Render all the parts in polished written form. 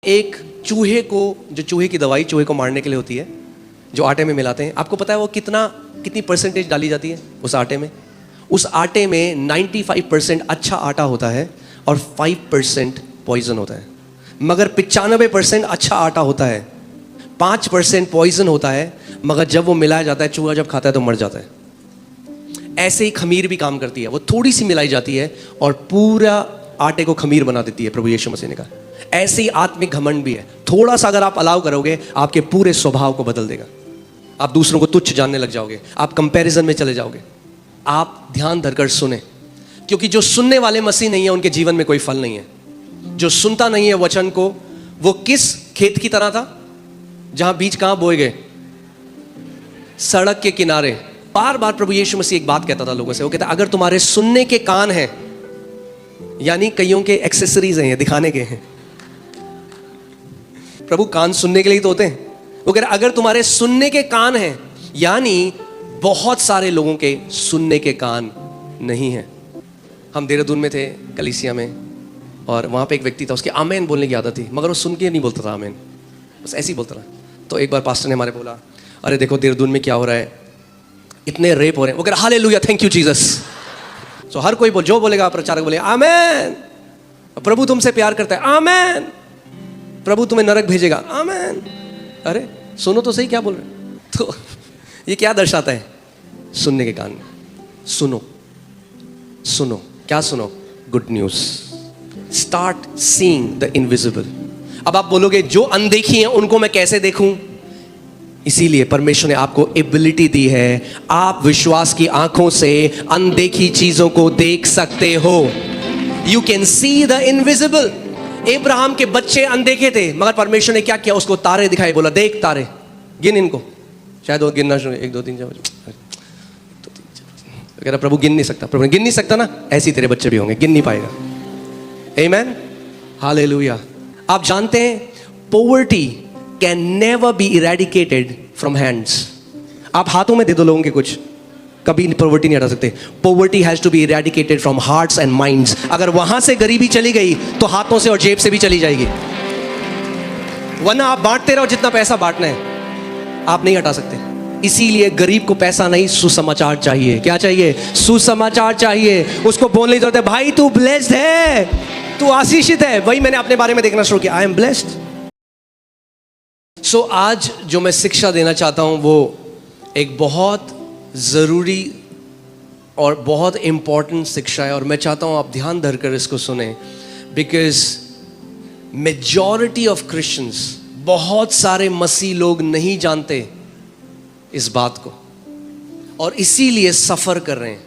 एक चूहे को, जो चूहे की दवाई चूहे को मारने के लिए होती है, जो आटे में मिलाते हैं, आपको पता है वो कितनी परसेंटेज डाली जाती है उस आटे में? उस आटे में 95% अच्छा आटा होता है और 5% पॉइजन होता है। मगर 95% अच्छा आटा होता है, 5% पॉइजन होता है, मगर जब वो मिलाया जाता है, चूहा जब खाता है तो मर जाता है। ऐसे ही खमीर भी काम करती है, वो थोड़ी सी मिलाई जाती है और पूरा आटे को खमीर बना देती है, प्रभु यीशु मसीह ने कहा। ऐसे ही आत्मिक घमंड भी है, थोड़ा सा अगर आप अलाउ करोगे आपके पूरे स्वभाव को बदल देगा। आप दूसरों को तुच्छ जानने लग जाओगे, आप कंपैरिजन में चले जाओगे। आप ध्यान धरकर सुने, क्योंकि जो सुनने वाले मसीह नहीं है उनके जीवन में कोई फल नहीं है। जो सुनता नहीं है वचन को, वो किस खेत की तरह था जहां बीज कहां बोए गए? सड़क के किनारे। बार बार प्रभु यीशु मसीह एक बात कहता था लोगों से, वो कहता अगर तुम्हारे सुनने के कान हैं, यानी कईयों के एक्सेसरीज हैं, ये दिखाने के हैं। प्रभु कान सुनने के लिए तो होते हैं। वो कह रहा अगर तुम्हारे सुनने के कान हैं, यानी बहुत सारे लोगों के सुनने के कान नहीं हैं। हम देहरादून में थे कलीसिया में, और वहाँ पे एक व्यक्ति था, उसकी आमेन बोलने की आदत थी, मगर वो सुन के नहीं बोलता था आमेन, बस ऐसे ही बोलता था। तो एक बार पास्टर ने हमारे बोला, अरे देखो देहरादून में क्या हो रहा है, इतने रेप हो रहे हैं। वो कह रहा हालेलुया, थैंक यू जीसस। सो हर कोई जो बोलेगा प्रचारक बोले आमेन। प्रभु तुमसे प्यार करता है, आमेन। प्रभु तुम्हें नरक भेजेगा, आमेन। अरे सुनो तो सही क्या बोल रहे। तो ये क्या दर्शाता है? सुनने के कान। सुनो सुनो, क्या सुनो? Good news. Start seeing the invisible. अब आप बोलोगे जो अनदेखी हैं उनको मैं कैसे देखूं? इसीलिए परमेश्वर ने आपको एबिलिटी दी है, आप विश्वास की आंखों से अनदेखी चीजों को देख सकते हो। You can see the invisible. Ibrahim के बच्चे अनदेखे थे, मगर परमेश्वर ने क्या किया? उसको तारे दिखाए, बोला देख तारे, गिन इनको। शायद वो गिनना शुरू, 1 2 3 4 कह रहा प्रभु गिन नहीं सकता। प्रभु ने गिन नहीं सकता ना, ऐसे ही तेरे बच्चे भी होंगे, गिन नहीं पाएगा। आमेन, हालेलुया। आप जानते हैं poverty can never be eradicated from hands. आप हाथों में दे दो लोगों के कुछ, कभी पॉवर्टी नहीं हटा सकते। Poverty has to be eradicated from hearts and minds. अगर वहां से गरीबी चली गई तो हाथों से और जेब से भी चली जाएगी। वरना आप बांटते रहो जितना पैसा बांटना है, आप नहीं हटा सकते। इसीलिए गरीब को पैसा नहीं, सुसमाचार चाहिए। क्या चाहिए? सुसमाचार चाहिए। उसको बोलने की जरूरत है, भाई तू ब्लेस्ड है, तू आशीषित है। वही मैंने अपने बारे में देखना शुरू किया, आई एम ब्लेस्ड। सो आज जो मैं शिक्षा देना चाहता हूं वो एक बहुत ज़रूरी और बहुत इंपॉर्टेंट शिक्षा है, और मैं चाहता हूं आप ध्यान धरकर इसको सुने। बिकॉज मेजॉरिटी ऑफ क्रिश्चियंस, बहुत सारे मसीह लोग नहीं जानते इस बात को, और इसीलिए सफ़र कर रहे हैं,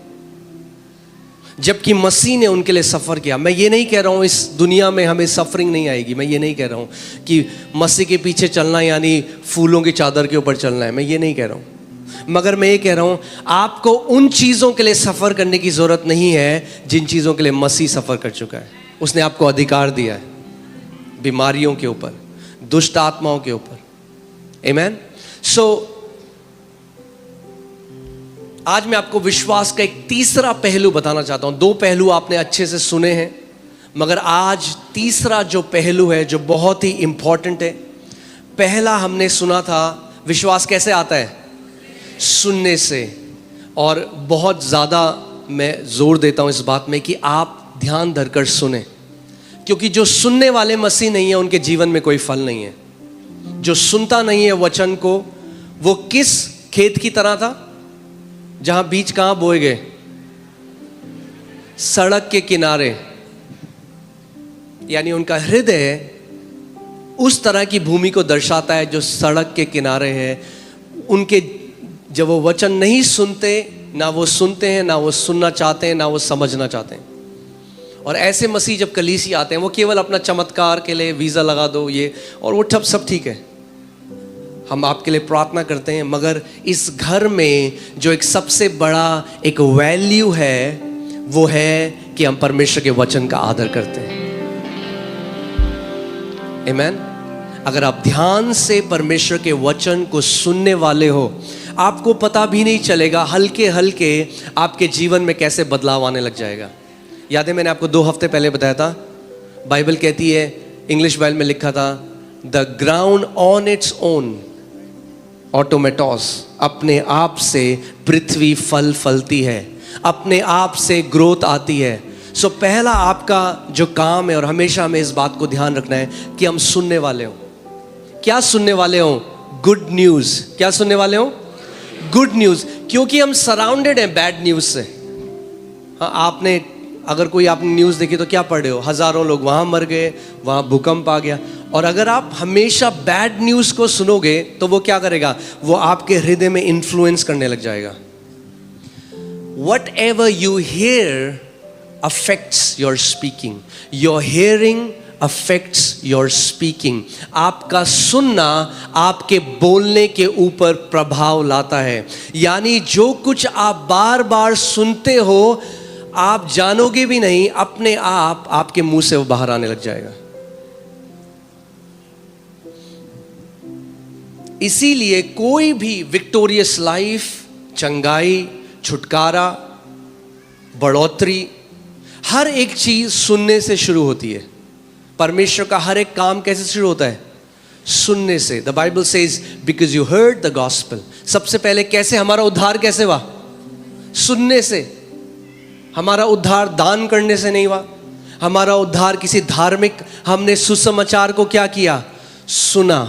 जबकि मसीह ने उनके लिए सफ़र किया। मैं ये नहीं कह रहा हूँ इस दुनिया में हमें सफरिंग नहीं आएगी। मैं ये नहीं कह रहा हूँ कि मसीह के पीछे चलना यानी फूलों की चादर के ऊपर चलना है, मैं ये नहीं कह रहा हूँ। मगर मैं ये कह रहा हूँ आपको उन चीज़ों के लिए सफ़र करने की ज़रूरत नहीं है जिन चीज़ों के लिए मसीह सफ़र कर चुका है। उसने आपको अधिकार दिया है बीमारियों के ऊपर, दुष्ट आत्माओं के ऊपर। आमेन। सो आज मैं आपको विश्वास का एक तीसरा पहलू बताना चाहता हूं। 2 पहलू आपने अच्छे से सुने हैं, मगर आज तीसरा जो पहलू है जो बहुत ही इंपॉर्टेंट है। पहला हमने सुना था विश्वास कैसे आता है? सुनने से। और बहुत ज़्यादा मैं जोर देता हूं इस बात में कि आप ध्यान धरकर सुने, क्योंकि जो सुनने वाले मसीह नहीं है उनके जीवन में कोई फल नहीं है। जो सुनता नहीं है वचन को, वो किस खेत की तरह था जहां बीज कहां बोए गए? सड़क के किनारे। यानी उनका हृदय उस तरह की भूमि को दर्शाता है जो सड़क के किनारे है। उनके जब वो वचन नहीं सुनते, ना वो सुनते हैं, ना वो सुनना चाहते हैं, ना वो समझना चाहते हैं। और ऐसे मसीह जब कलीसी आते हैं, वो केवल अपना चमत्कार के लिए वीज़ा लगा दो ये और वो सब ठीक है, हम आपके लिए प्रार्थना करते हैं, मगर इस घर में जो एक सबसे बड़ा एक वैल्यू है वो है कि हम परमेश्वर के वचन का आदर करते हैं। आमेन। अगर आप ध्यान से परमेश्वर के वचन को सुनने वाले हो, आपको पता भी नहीं चलेगा, हल्के हल्के आपके जीवन में कैसे बदलाव आने लग जाएगा। याद है मैंने आपको 2 हफ्ते पहले बताया था, बाइबल कहती है इंग्लिश बाइबल में लिखा था, the ground on its own ऑटोमेटोस, अपने आप से पृथ्वी फल फलती है, अपने आप से ग्रोथ आती है। सो पहला आपका जो काम है, और हमेशा हमें इस बात को ध्यान रखना है कि हम सुनने वाले हो। क्या सुनने वाले हो? Good news. क्या सुनने वाले हो? Good news. क्योंकि हम सराउंडेड हैं बैड न्यूज से। हाँ, आपने अगर कोई आपने न्यूज़ देखी तो क्या पढ़ रहे हो? हजारों लोग वहाँ मर गए, वहाँ भूकंप आ गया। और अगर आप हमेशा बैड न्यूज़ को सुनोगे तो वो क्या करेगा? वो आपके हृदय में इन्फ्लुएंस करने लग जाएगा। Whatever you hear affects your speaking, your hearing affects your speaking. आपका सुनना आपके बोलने के ऊपर प्रभाव लाता है। यानी जो कुछ आप बार बार सुनते हो, आप जानोगे भी नहीं, अपने आप आपके मुंह से वो बाहर आने लग जाएगा। इसीलिए कोई भी विक्टोरियस लाइफ, चंगाई, छुटकारा, बढ़ोतरी, हर एक चीज सुनने से शुरू होती है। परमेश्वर का हर एक काम कैसे शुरू होता है? सुनने से। The Bible says because you heard the gospel. सबसे पहले कैसे हमारा उद्धार कैसे हुआ? सुनने से। हमारा उद्धार दान करने से नहीं हुआ। हमारा उद्धार किसी धार्मिक, हमने सुसमाचार को क्या किया? सुना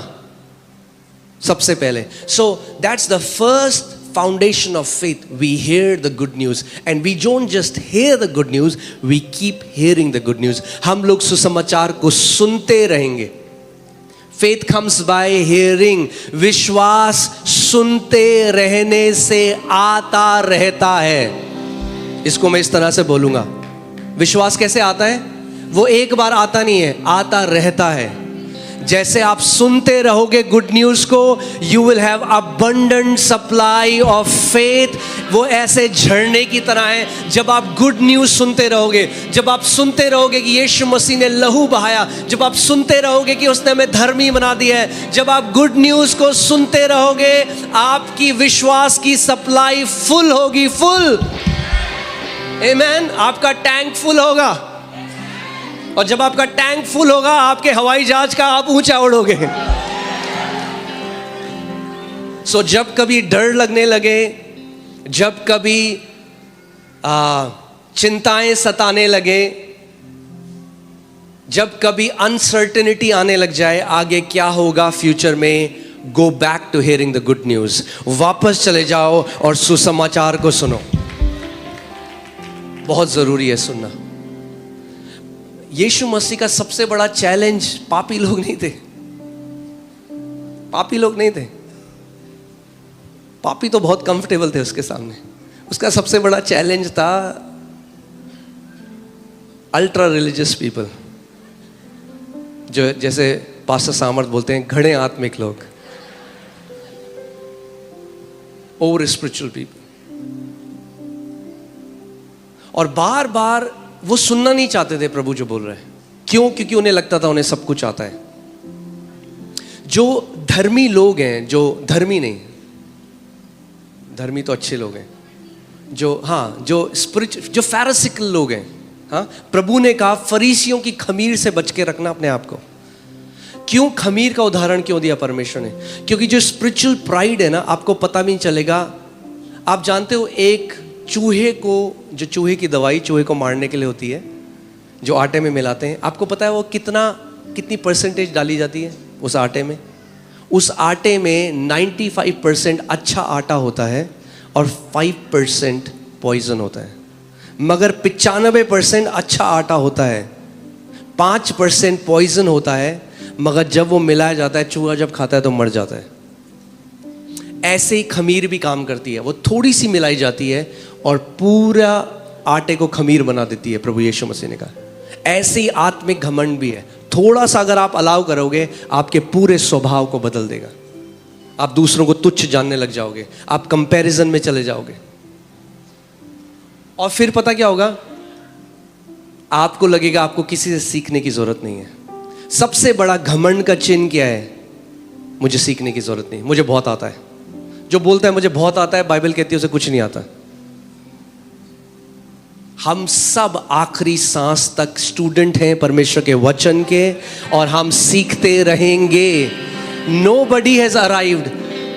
सबसे पहले। So that's the first foundation of faith. We hear the good news and we don't just hear the good news, we keep hearing the good news. हम लोग सुसमाचार को सुनते रहेंगे। Faith comes by hearing. विश्वास सुनते रहने से आता रहता है। इसको मैं इस तरह से बोलूंगा, विश्वास कैसे आता है? वो एक बार आता नहीं है, आता रहता है। जैसे आप सुनते रहोगे गुड न्यूज को, you will have abundant supply of faith. वो ऐसे झरने की तरह है। जब आप गुड न्यूज सुनते रहोगे, जब आप सुनते रहोगे कि यीशु मसीह ने लहू बहाया, जब आप सुनते रहोगे कि उसने हमें धर्मी बना दिया है, जब आप गुड न्यूज को सुनते रहोगे, आपकी विश्वास की सप्लाई फुल होगी, फुल। आमेन। आपका टैंक फुल होगा। और जब आपका टैंक फुल होगा, आपके हवाई जहाज का आप ऊंचा उड़ोगे। सो जब कभी डर लगने लगे, जब कभी चिंताएं सताने लगे, जब कभी अनसर्टेनिटी आने लग जाए आगे क्या होगा फ्यूचर में, go back to hearing the good news. वापस चले जाओ और सुसमाचार को सुनो। बहुत जरूरी है सुनना। यीशु मसीह का सबसे बड़ा चैलेंज पापी लोग नहीं थे। पापी लोग नहीं थे। पापी तो बहुत कंफर्टेबल थे उसके सामने। उसका सबसे बड़ा चैलेंज था अल्ट्रा रिलीजियस पीपल, जो जैसे पास्टर सामर्थ बोलते हैं, घड़े आत्मिक लोग, ओवर स्पिरिचुअल पीपल। और बार बार वो सुनना नहीं चाहते थे प्रभु जो बोल रहे हैं। क्यों? क्योंकि उन्हें लगता था उन्हें सब कुछ आता है। जो धर्मी लोग हैं, जो धर्मी नहीं, धर्मी तो अच्छे लोग हैं, जो स्पिरिचुअल, जो फैरिसिकल लोग हैं, हाँ, प्रभु ने कहा फरीसियों की खमीर से बच के रखना अपने आप को। क्यों खमीर का उदाहरण क्यों दिया परमेश्वर ने? क्योंकि जो स्पिरिचुअल प्राइड है ना, आपको पता भी नहीं चलेगा। आप जानते हो, एक चूहे को, जो चूहे की दवाई चूहे को मारने के लिए होती है, जो आटे में मिलाते हैं, आपको पता है वो कितनी परसेंटेज डाली जाती है उस आटे में? उस आटे में 95% अच्छा आटा होता है और 5% पॉइजन होता है। मगर 95% अच्छा आटा होता है, 5% पॉइजन होता है। मगर जब वो मिलाया जाता है, चूहा जब खाता है तो मर जाता है। ऐसे ही खमीर भी काम करती है। वो थोड़ी सी मिलाई जाती है और पूरा आटे को खमीर बना देती है। प्रभु यीशु मसीह ने कहा ऐसे ही आत्मिक घमंड भी है। थोड़ा सा अगर आप अलाउ करोगे, आपके पूरे स्वभाव को बदल देगा। आप दूसरों को तुच्छ जानने लग जाओगे, आप कंपैरिजन में चले जाओगे, और फिर पता क्या होगा? आपको लगेगा आपको किसी से सीखने की जरूरत नहीं है। सबसे बड़ा घमंड का चिन्ह क्या है? मुझे सीखने की जरूरत नहीं, मुझे बहुत आता है। जो बोलता है मुझे बहुत आता है, बाइबल कहती है उसे कुछ नहीं आता। हम सब आखिरी सांस तक स्टूडेंट हैं परमेश्वर के वचन के, और हम सीखते रहेंगे। Nobody has arrived.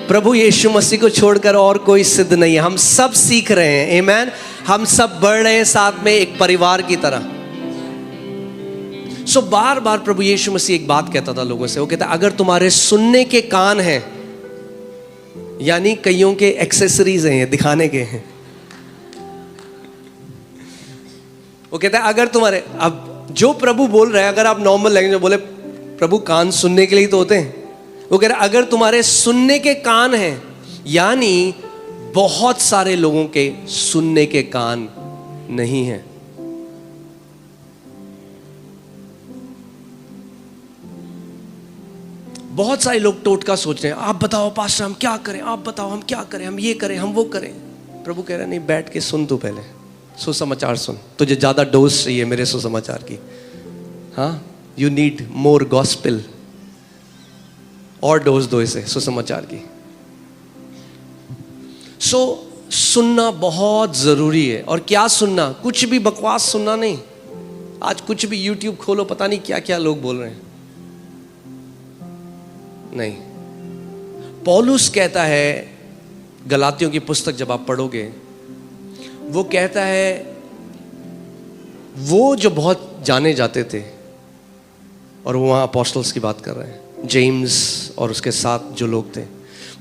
प्रभु यीशु मसीह को छोड़कर और कोई सिद्ध नहीं है। हम सब सीख रहे हैं। आमेन। हम सब बढ़ रहे हैं साथ में एक परिवार की तरह। सो बार बार प्रभु यीशु मसीह एक बात कहता था लोगों से। वो कहता अगर तुम्हारे सुनने के कान हैं, यानी कईयों के एक्सेसरीज हैं, दिखाने के हैं। वो कहता है अगर तुम्हारे, अब जो प्रभु बोल रहे हैं, अगर आप नॉर्मल लैंग्वेज में बोले प्रभु कान सुनने के लिए तो होते हैं। वो कह रहा है अगर तुम्हारे सुनने के कान हैं, यानी बहुत सारे लोगों के सुनने के कान नहीं हैं। बहुत सारे लोग टोटका सोच रहे हैं, आप बताओ पास्टर हम क्या करें, आप बताओ हम क्या करें, हम ये करें, हम वो करें। प्रभु कह रहे नहीं, बैठ के सुन तू पहले, सुसमाचार सुन। तुझे ज्यादा डोज चाहिए मेरे सुसमाचार की। हाँ, यू नीड मोर गॉस्पेल। और डोज दो इसे सुसमाचार की। सुनना बहुत जरूरी है। और क्या सुनना? कुछ भी बकवास सुनना नहीं। आज कुछ भी यूट्यूब खोलो, पता नहीं क्या क्या लोग बोल रहे हैं। नहीं, पौलुस कहता है, गलातियों की पुस्तक जब आप पढ़ोगे, वो कहता है वो जो बहुत जाने जाते थे, और वो वहां अपोस्टल्स की बात कर रहे हैं, जेम्स और उसके साथ जो लोग थे,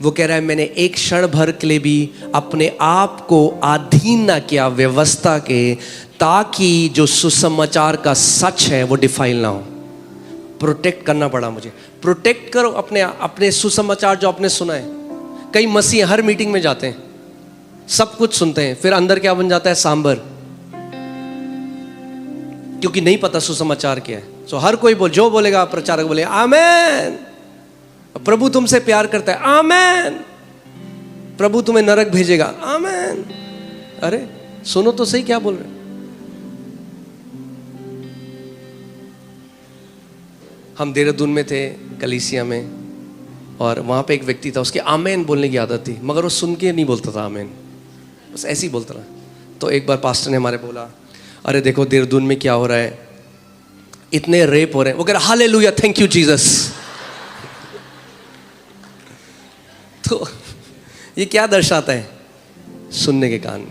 वो कह रहा है मैंने एक क्षण भर के लिए भी अपने आप को अधीन ना किया व्यवस्था के, ताकि जो सुसमाचार का सच है वो डिफाइल ना हो। प्रोटेक्ट करना पड़ा मुझे। प्रोटेक्ट करो अपने सुसमाचार जो आपने सुना है। कई मसीह हर मीटिंग में जाते हैं, सब कुछ सुनते हैं, फिर अंदर क्या बन जाता है? सांबर, क्योंकि नहीं पता सुसमाचार क्या है। सो हर कोई जो बोलेगा, प्रचारक बोले आमेन, प्रभु तुमसे प्यार करता है, आमेन, प्रभु तुम्हें नरक भेजेगा, आमेन। अरे सुनो तो सही क्या बोल रहे। हम देहरादून में थे, कलीसिया में, और वहां पे एक व्यक्ति था, उसके आमेन बोलने की आदत थी, मगर वो सुन के नहीं बोलता था आमेन, बस ऐसे ही बोलता था। तो एक बार पास्टर ने हमारे बोला, अरे देखो देहरादून में क्या हो रहा है, इतने रेप हो रहे हैं। वो कह रहा हालेलुया, थैंक यू जीसस। तो ये क्या दर्शाता है? सुनने के कान।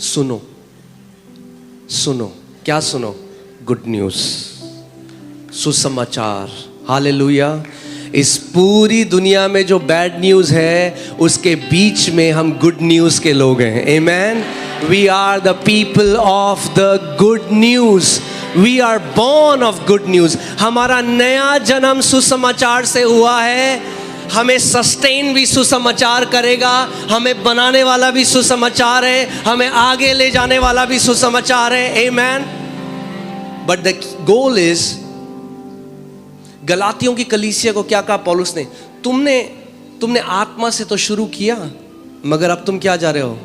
सुनो, सुनो, क्या सुनो? गुड न्यूज, सुसमाचार। हालेलुया। इस पूरी दुनिया में जो बैड न्यूज है, उसके बीच में हम गुड न्यूज के लोग हैं। Amen. We are the people of the good news. We are born of good news. हमारा नया जन्म सुसमाचार से हुआ है। हमें सस्टेन भी सुसमाचार करेगा, हमें बनाने वाला भी सुसमाचार है, हमें आगे ले जाने वाला भी सुसमाचार है। आमेन। बट द गोल इज, गलातियों की कलीसिया को क्या कहा पौलुस ने? तुमने आत्मा से तो शुरू किया, मगर अब तुम क्या जा रहे हो?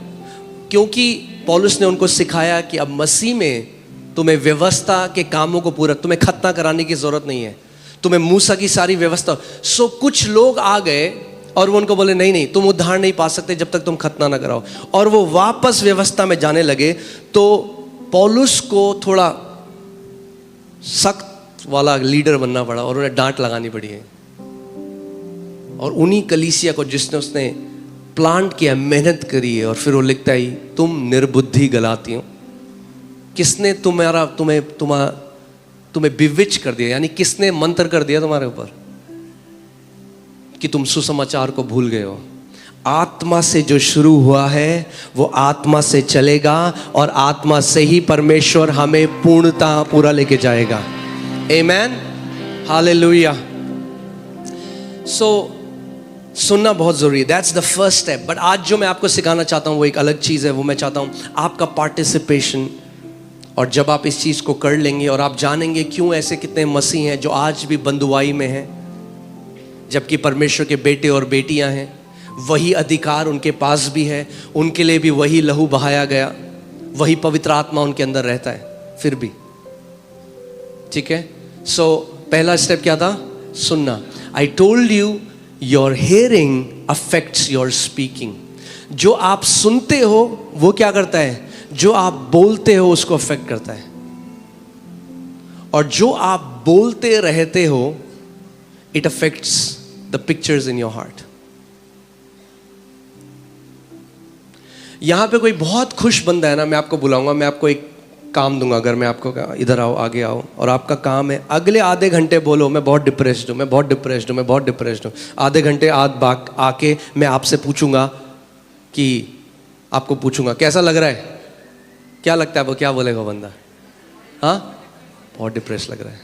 क्योंकि पौलुस ने उनको सिखाया कि अब मसीह में तुम्हें व्यवस्था के कामों को पूरा, तुम्हें खतना कराने की जरूरत नहीं है, तुम्हें मूसा की सारी व्यवस्था। सो कुछ लोग आ गए और वो उनको बोले नहीं नहीं, तुम उद्धार नहीं पा सकते जब तक तुम खतना ना कराओ, और वो वापस व्यवस्था में जाने लगे। तो पौलुस को थोड़ा सख्त वाला लीडर बनना पड़ा और उन्हें डांट लगानी पड़ी है। और उन्हीं कलीसिया को जिसने उसने प्लांट किया, मेहनत करी है, और फिर वो लिखता ही, तुम निर्बुद्धि गलातियों, किसने तुम्हें बिविच कर दिया, यानी किसने मंत्र कर दिया तुम्हारे ऊपर कि तुम सुसमाचार को भूल गए हो? आत्मा से जो शुरू हुआ है वो आत्मा से चलेगा, और आत्मा से ही परमेश्वर हमें पूर्णता पूरा लेके जाएगा। आमेन। हालेलुया। सो सुनना बहुत जरूरी है। That's the first step. But आज जो मैं आपको सिखाना चाहता हूँ वो एक अलग चीज़ है। वो मैं चाहता हूँ आपका पार्टिसिपेशन। और जब आप इस चीज़ को कर लेंगे और आप जानेंगे क्यों ऐसे कितने मसीह हैं जो आज भी बंधुआई में हैं, जबकि परमेश्वर के बेटे और बेटियां हैं, वही अधिकार उनके पास भी है, उनके लिए भी वही लहू बहाया गया, वही पवित्र आत्मा उनके अंदर रहता है फिर भी। ठीक है। सो पहला स्टेप क्या था? सुनना। I told you your hearing affects your speaking. जो आप सुनते हो वो क्या करता है? जो आप बोलते हो उसको अफेक्ट करता है, और जो आप बोलते रहते हो it affects the pictures in your heart. यहां पे कोई बहुत खुश बंदा है ना, मैं आपको बुलाऊंगा, मैं आपको एक काम दूंगा, अगर मैं आपको इधर आओ, आगे आओ, और आपका काम है अगले आधे घंटे बोलो मैं बहुत डिप्रेस्ड हूं, मैं बहुत डिप्रेस्ड हूं, मैं बहुत डिप्रेस्ड हूं। आधे घंटे आके मैं आपसे पूछूंगा कि आपको पूछूंगा कैसा लग रहा है, क्या लगता है, वो क्या बोलेगा बंदा? हाँ, बहुत डिप्रेस लग रहा है।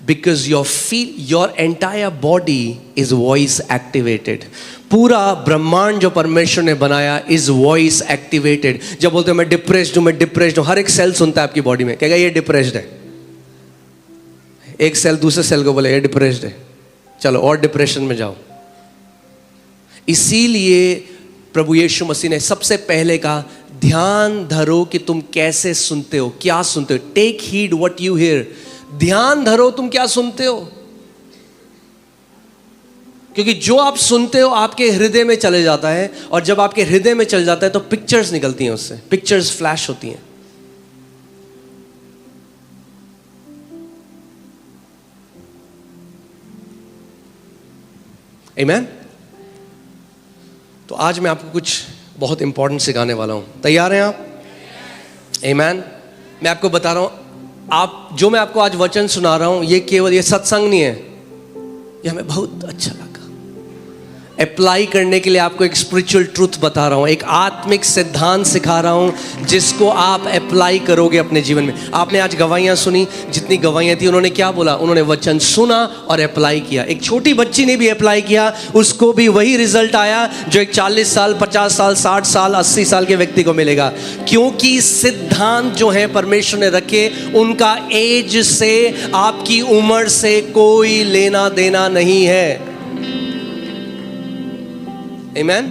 Because your entire body is voice activated. पूरा ब्रह्मांड जो परमेश्वर ने बनाया इज वॉइस एक्टिवेटेड। जब बोलते हो मैं डिप्रेस्ड हूं, मैं डिप्रेस्ड हूं, हर एक सेल सुनता है आपकी बॉडी में, कहेगा ये डिप्रेस्ड है। एक सेल दूसरे सेल को बोले ये डिप्रेस्ड है, चलो और डिप्रेशन में जाओ। इसीलिए प्रभु यीशु मसीह ने सबसे पहले कहा ध्यान धरो कि तुम कैसे सुनते हो, क्या सुनते हो। Take heed what you hear. ध्यान धरो तुम क्या सुनते हो, क्योंकि जो आप सुनते हो आपके हृदय में चले जाता है, और जब आपके हृदय में चल जाता है तो पिक्चर्स निकलती हैं, उससे पिक्चर्स फ्लैश होती हैं। आमीन। तो आज मैं आपको कुछ बहुत इंपॉर्टेंट सिखाने वाला हूं। तैयार हैं आप? आमीन। मैं आपको बता रहा हूं, आप जो मैं आपको आज वचन सुना रहा हूं, ये केवल ये सत्संग नहीं है, ये हमें बहुत अच्छा लगा। अप्लाई करने के लिए आपको एक स्पिरिचुअल ट्रूथ बता रहा हूं, एक आत्मिक सिद्धांत सिखा रहा हूं जिसको आप अप्लाई करोगे अपने जीवन में। आपने आज गवाहियां सुनी, जितनी गवाहियां थी उन्होंने क्या बोला? उन्होंने वचन सुना और अप्लाई किया। एक छोटी बच्ची ने भी अप्लाई किया, उसको भी वही रिजल्ट आया जो एक 40 साल 50 साल 60 साल 80 साल के व्यक्ति को मिलेगा। क्योंकि सिद्धांत जो है परमेश्वर ने रखे, उनका एज से, आपकी उम्र से कोई लेना देना नहीं है। आमीन।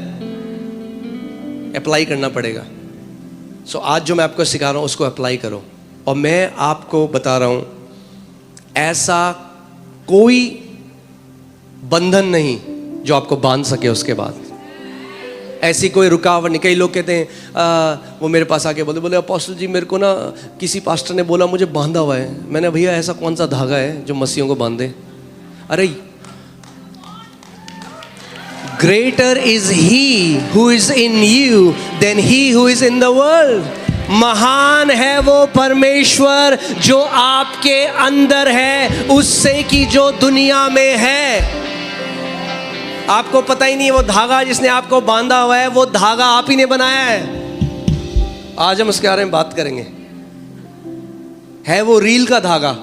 अप्लाई करना पड़ेगा। सो आज जो मैं आपको सिखा रहा हूं उसको अप्लाई करो। और मैं आपको बता रहा हूं, ऐसा कोई बंधन नहीं जो आपको बांध सके उसके बाद, ऐसी कोई रुकावट नहीं। कई लोग कहते हैं वो मेरे पास आके बोले अपोस्टल जी मेरे को ना किसी पास्टर ने बोला मुझे बांधा हुआ है। मैंने, भैया ऐसा कौन सा धागा है जो मसीहों को बांधे? अरे Greater is he who is in you than he who is in the world. महान है वो परमेश्वर जो आपके अंदर है उससे कि जो दुनिया में है। आपको पता ही नहीं है वो धागा जिसने आपको बांधा हुआ है, वो धागा आप ही ने बनाया है। आज हम उसके बारे में बात करेंगे। है वो रील का धागा,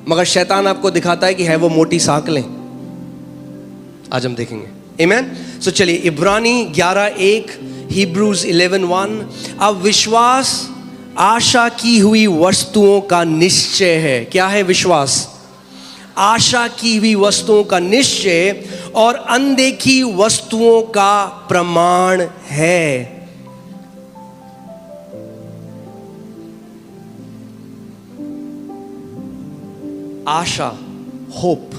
मगर शैतान आपको दिखाता है कि है वो मोटी सांकलें। आज हम देखेंगे। आमीन। सो चलिए, इब्रानी 11:1, हिब्रूज 11:1। अब विश्वास आशा की हुई वस्तुओं का निश्चय है। क्या है विश्वास? आशा की हुई वस्तुओं का निश्चय और अनदेखी वस्तुओं का प्रमाण है। आशा, होप।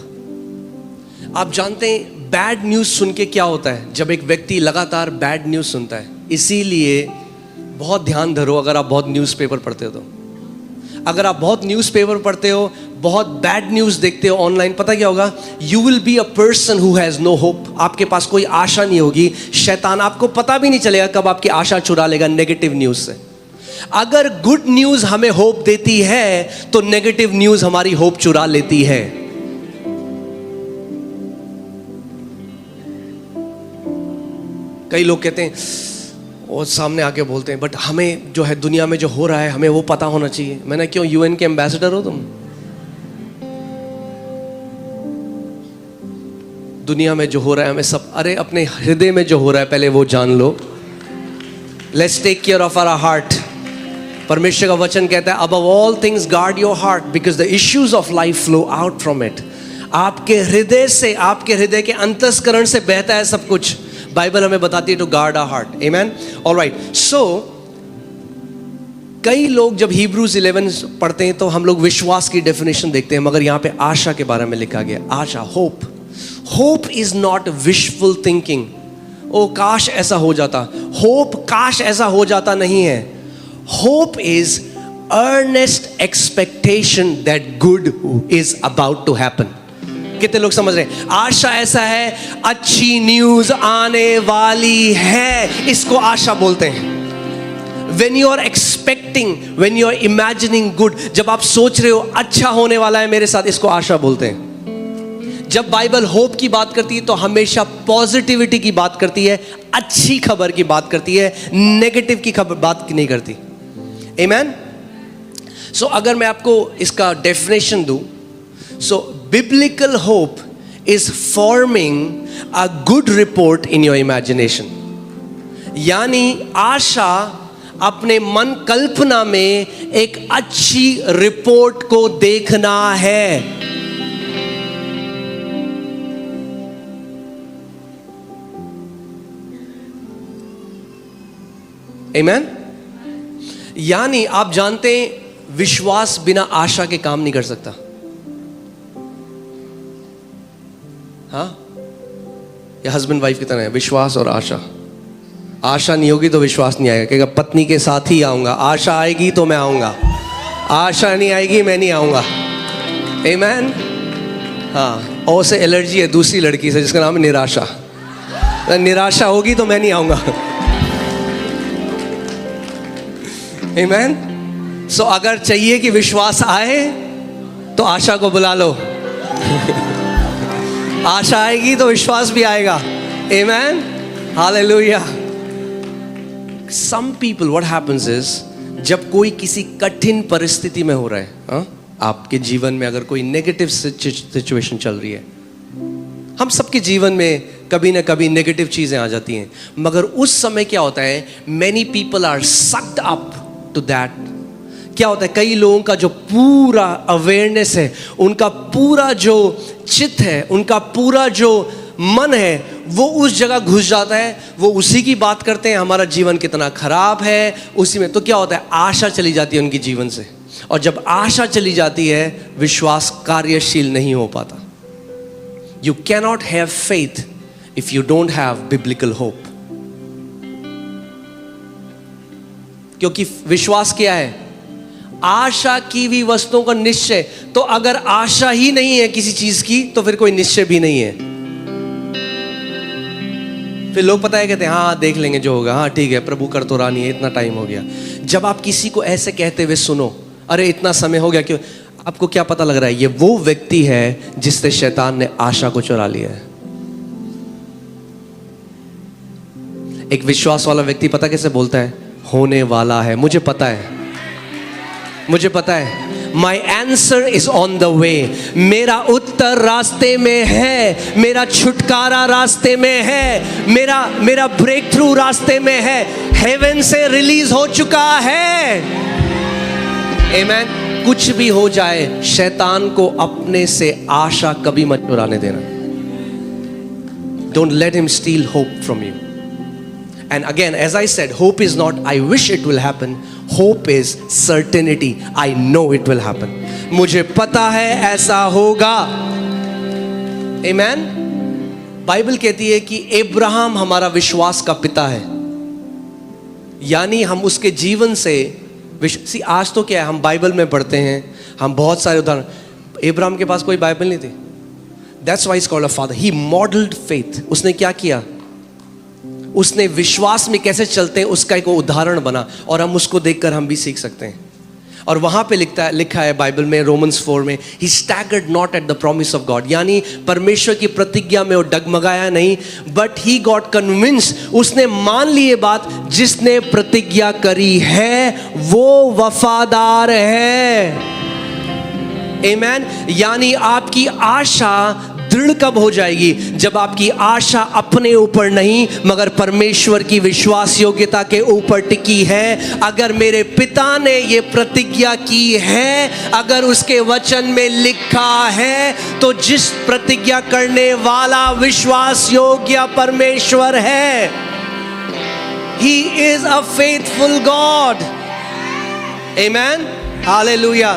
आप जानते हैं बैड न्यूज सुन के क्या होता है? जब एक व्यक्ति लगातार बैड न्यूज सुनता है, इसीलिए बहुत ध्यान धरो। अगर आप बहुत न्यूज़पेपर पढ़ते हो तो, अगर आप बहुत न्यूज़पेपर पढ़ते हो, बहुत बैड न्यूज़ देखते हो ऑनलाइन, पता क्या होगा? You will be a person who has no hope. आपके पास कोई आशा नहीं होगी। शैतान आपको पता भी नहीं चलेगा कब आपकी आशा चुरा लेगा नेगेटिव न्यूज़ से। अगर गुड न्यूज़ हमें होप देती है तो नेगेटिव न्यूज़ हमारी होप चुरा लेती है। कई लोग कहते हैं और सामने आके बोलते हैं, बट हमें जो है दुनिया में जो हो रहा है हमें वो पता होना चाहिए। मैंने, क्यों? यूएन के एम्बेसडर हो तुम? दुनिया में जो हो रहा है हमें सब, अरे अपने हृदय में जो हो रहा है पहले वो जान लो। Let's take care of our heart. परमेश्वर का वचन कहता है above all things guard your heart because the issues of life flow out from it. आपके हृदय से, आपके हृदय के अंतस्करण से बहता है सब कुछ। बाइबल हमें बताती है to guard our heart. Amen. Alright. So कई लोग जब हिब्रूज 11 पढ़ते हैं तो हम लोग विश्वास की डेफिनेशन देखते हैं, मगर यहां पे आशा के बारे में लिखा गया। आशा, hope. Hope is not wishful thinking. ओ काश ऐसा हो जाता। होप काश ऐसा हो जाता नहीं है. Hope is earnest expectation that good is about to happen. कितने लोग समझ रहे हैं? आशा ऐसा है, अच्छी न्यूज आने वाली है, इसको आशा बोलते हैं. When you are expecting, when you are imagining good, जब आप सोच रहे हो अच्छा होने वाला है मेरे साथ, इसको आशा बोलते हैं. जब बाइबल होप की बात करती है तो हमेशा पॉजिटिविटी की बात करती है, अच्छी खबर की बात करती है, नेगेटिव की खबर बात नहीं करती. Amen? So अगर मैं आपको इसका डेफिनेशन दूं, so biblical hope is forming a good report in your imagination. यानी आशा अपने मन कल्पना में एक अच्छी रिपोर्ट को देखना है. Amen? यानी आप जानते हैं विश्वास बिना आशा के काम नहीं कर सकता. हाँ, ये हस्बैंड वाइफ की तरह है, विश्वास और आशा. आशा नहीं होगी तो विश्वास नहीं आएगा. कहेगा पत्नी के साथ ही आऊंगा, आशा आएगी तो मैं आऊंगा, आशा नहीं आएगी मैं नहीं आऊंगा. आमेन. हाँ, और से एलर्जी है दूसरी लड़की से जिसका नाम है निराशा. निराशा होगी तो मैं नहीं आऊंगा. आमेन. सो अगर चाहिए कि विश्वास आए तो आशा को बुला लो. आशा आएगी तो विश्वास भी आएगा. आमेन. Hallelujah. Some people what happens is, जब कोई किसी कठिन परिस्थिति में हो रहा है, आपके जीवन में अगर कोई नेगेटिव सिचुएशन चल रही है, हम सबके जीवन में कभी ना कभी नेगेटिव चीजें आ जाती हैं, मगर उस समय क्या होता है, many people are sucked up to that. क्या होता है, कई लोगों का जो पूरा अवेयरनेस है, उनका पूरा जो चित्त है, उनका पूरा जो मन है, वो उस जगह घुस जाता है, वो उसी की बात करते हैं, हमारा जीवन कितना खराब है उसी में. तो क्या होता है, आशा चली जाती है उनकी जीवन से, और जब आशा चली जाती है विश्वास कार्यशील नहीं हो पाता. You cannot have faith if you don't have biblical hope. क्योंकि विश्वास क्या है, आशा की हुई वस्तुओं का निश्चय. तो अगर आशा ही नहीं है किसी चीज की तो फिर कोई निश्चय भी नहीं है. फिर लोग पता है कहते हैं हाँ देख लेंगे जो होगा, हाँ ठीक है प्रभु कर तो रहा नहीं है, इतना टाइम हो गया. जब आप किसी को ऐसे कहते हुए सुनो, अरे इतना समय हो गया, क्यों, आपको क्या पता लग रहा है, ये वो व्यक्ति है जिससे शैतान ने आशा को चुरा लिया है. एक विश्वास वाला व्यक्ति पता कैसे बोलता है, होने वाला है, मुझे पता है, मुझे पता है, my answer is on the way. मेरा उत्तर रास्ते में है, मेरा छुटकारा रास्ते में है, मेरा ब्रेक थ्रू रास्ते में है, हेवन से रिलीज हो चुका है. आमेन. कुछ भी हो जाए, शैतान को अपने से आशा कभी मत चुराने देना. Don't let him steel hope from you. And again, as I said, hope is not I wish it will happen. Hope is certainty. I know it will happen. मुझे पता है ऐसा होगा. Amen. बाइबल कहती है कि अब्राहम हमारा विश्वास का पिता है. यानी हम उसके जीवन से आज तो क्या है, हम बाइबल में पढ़ते हैं, हम बहुत सारे उदाहरण. अब्राहम के पास कोई बाइबल नहीं थी. That's why he's called a father. He modeled faith. उसने क्या किया, उसने विश्वास में कैसे चलते हैं उसका एक उदाहरण बना, और हम उसको देखकर हम भी सीख सकते हैं. और वहां पे लिखा है बाइबल में, रोमन्स 4 में, he staggered not at the promise of God. यानी परमेश्वर की प्रतिज्ञा में वो डगमगाया नहीं, बट ही गॉट कन्विंस्ड. उसने मान ली ये बात, जिसने प्रतिज्ञा करी है वो वफादार है. आमेन. यानी आपकी आशा दृढ़ कब हो जाएगी, जब आपकी आशा अपने ऊपर नहीं मगर परमेश्वर की विश्वास योग्यता के ऊपर टिकी है. अगर मेरे पिता ने ये प्रतिज्ञा की है, अगर उसके वचन में लिखा है, तो जिस प्रतिज्ञा करने वाला विश्वास योग्य परमेश्वर है. He is a faithful God. Amen. Hallelujah.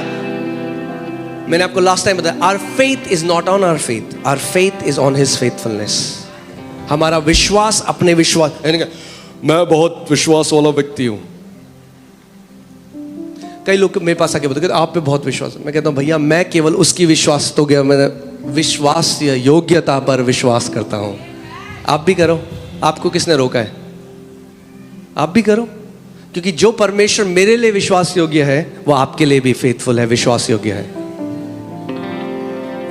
मैंने आपको लास्ट टाइम बताया, our faith is not on our faith, our faith is on his faithfulness. हमारा विश्वास अपने विश्वास, मैं बहुत विश्वास वाला व्यक्ति हूं। कई लोग मेरे पास आके बोलते आप पे बहुत विश्वास है। मैं कहता हूं भैया मैं केवल उसकी विश्वास तो गया, मैं विश्वास या योग्यता पर विश्वास करता हूं। आप भी करो, आपको किसने रोका है? आप भी करो, क्योंकि जो परमेश्वर मेरे लिए विश्वास योग्य है वो आपके लिए भी फेथफुल है, विश्वास योग्य है।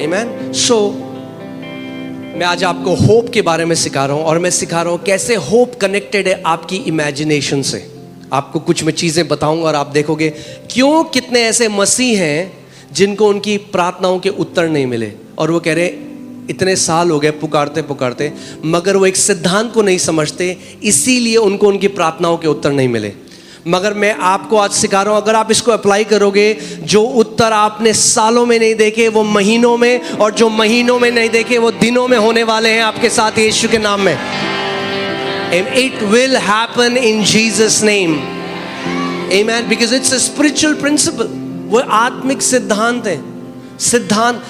आमीन। सो मैं आज आपको होप के बारे में सिखा रहा हूं, और मैं सिखा रहा हूं कैसे होप कनेक्टेड है आपकी इमेजिनेशन से। आपको कुछ मैं चीजें बताऊंगा और आप देखोगे क्यों कितने ऐसे मसीह हैं जिनको उनकी प्रार्थनाओं के उत्तर नहीं मिले, और वो कह रहे इतने साल हो गए पुकारते पुकारते, मगर वो एक सिद्धांत को नहीं समझते, इसीलिए उनको उनकी प्रार्थनाओं के उत्तर नहीं मिले। मगर मैं आपको आज सिखा रहा हूं, अगर आप इसको अप्लाई करोगे, जो उत्तर आपने सालों में नहीं देखे वो महीनों में, और जो महीनों में नहीं देखे वो दिनों में होने वाले हैं आपके साथ यीशु के नाम में। And it will happen in Jesus' name. Amen. Because it's a spiritual principle. वो आत्मिक सिद्धांत है। सिद्धांत,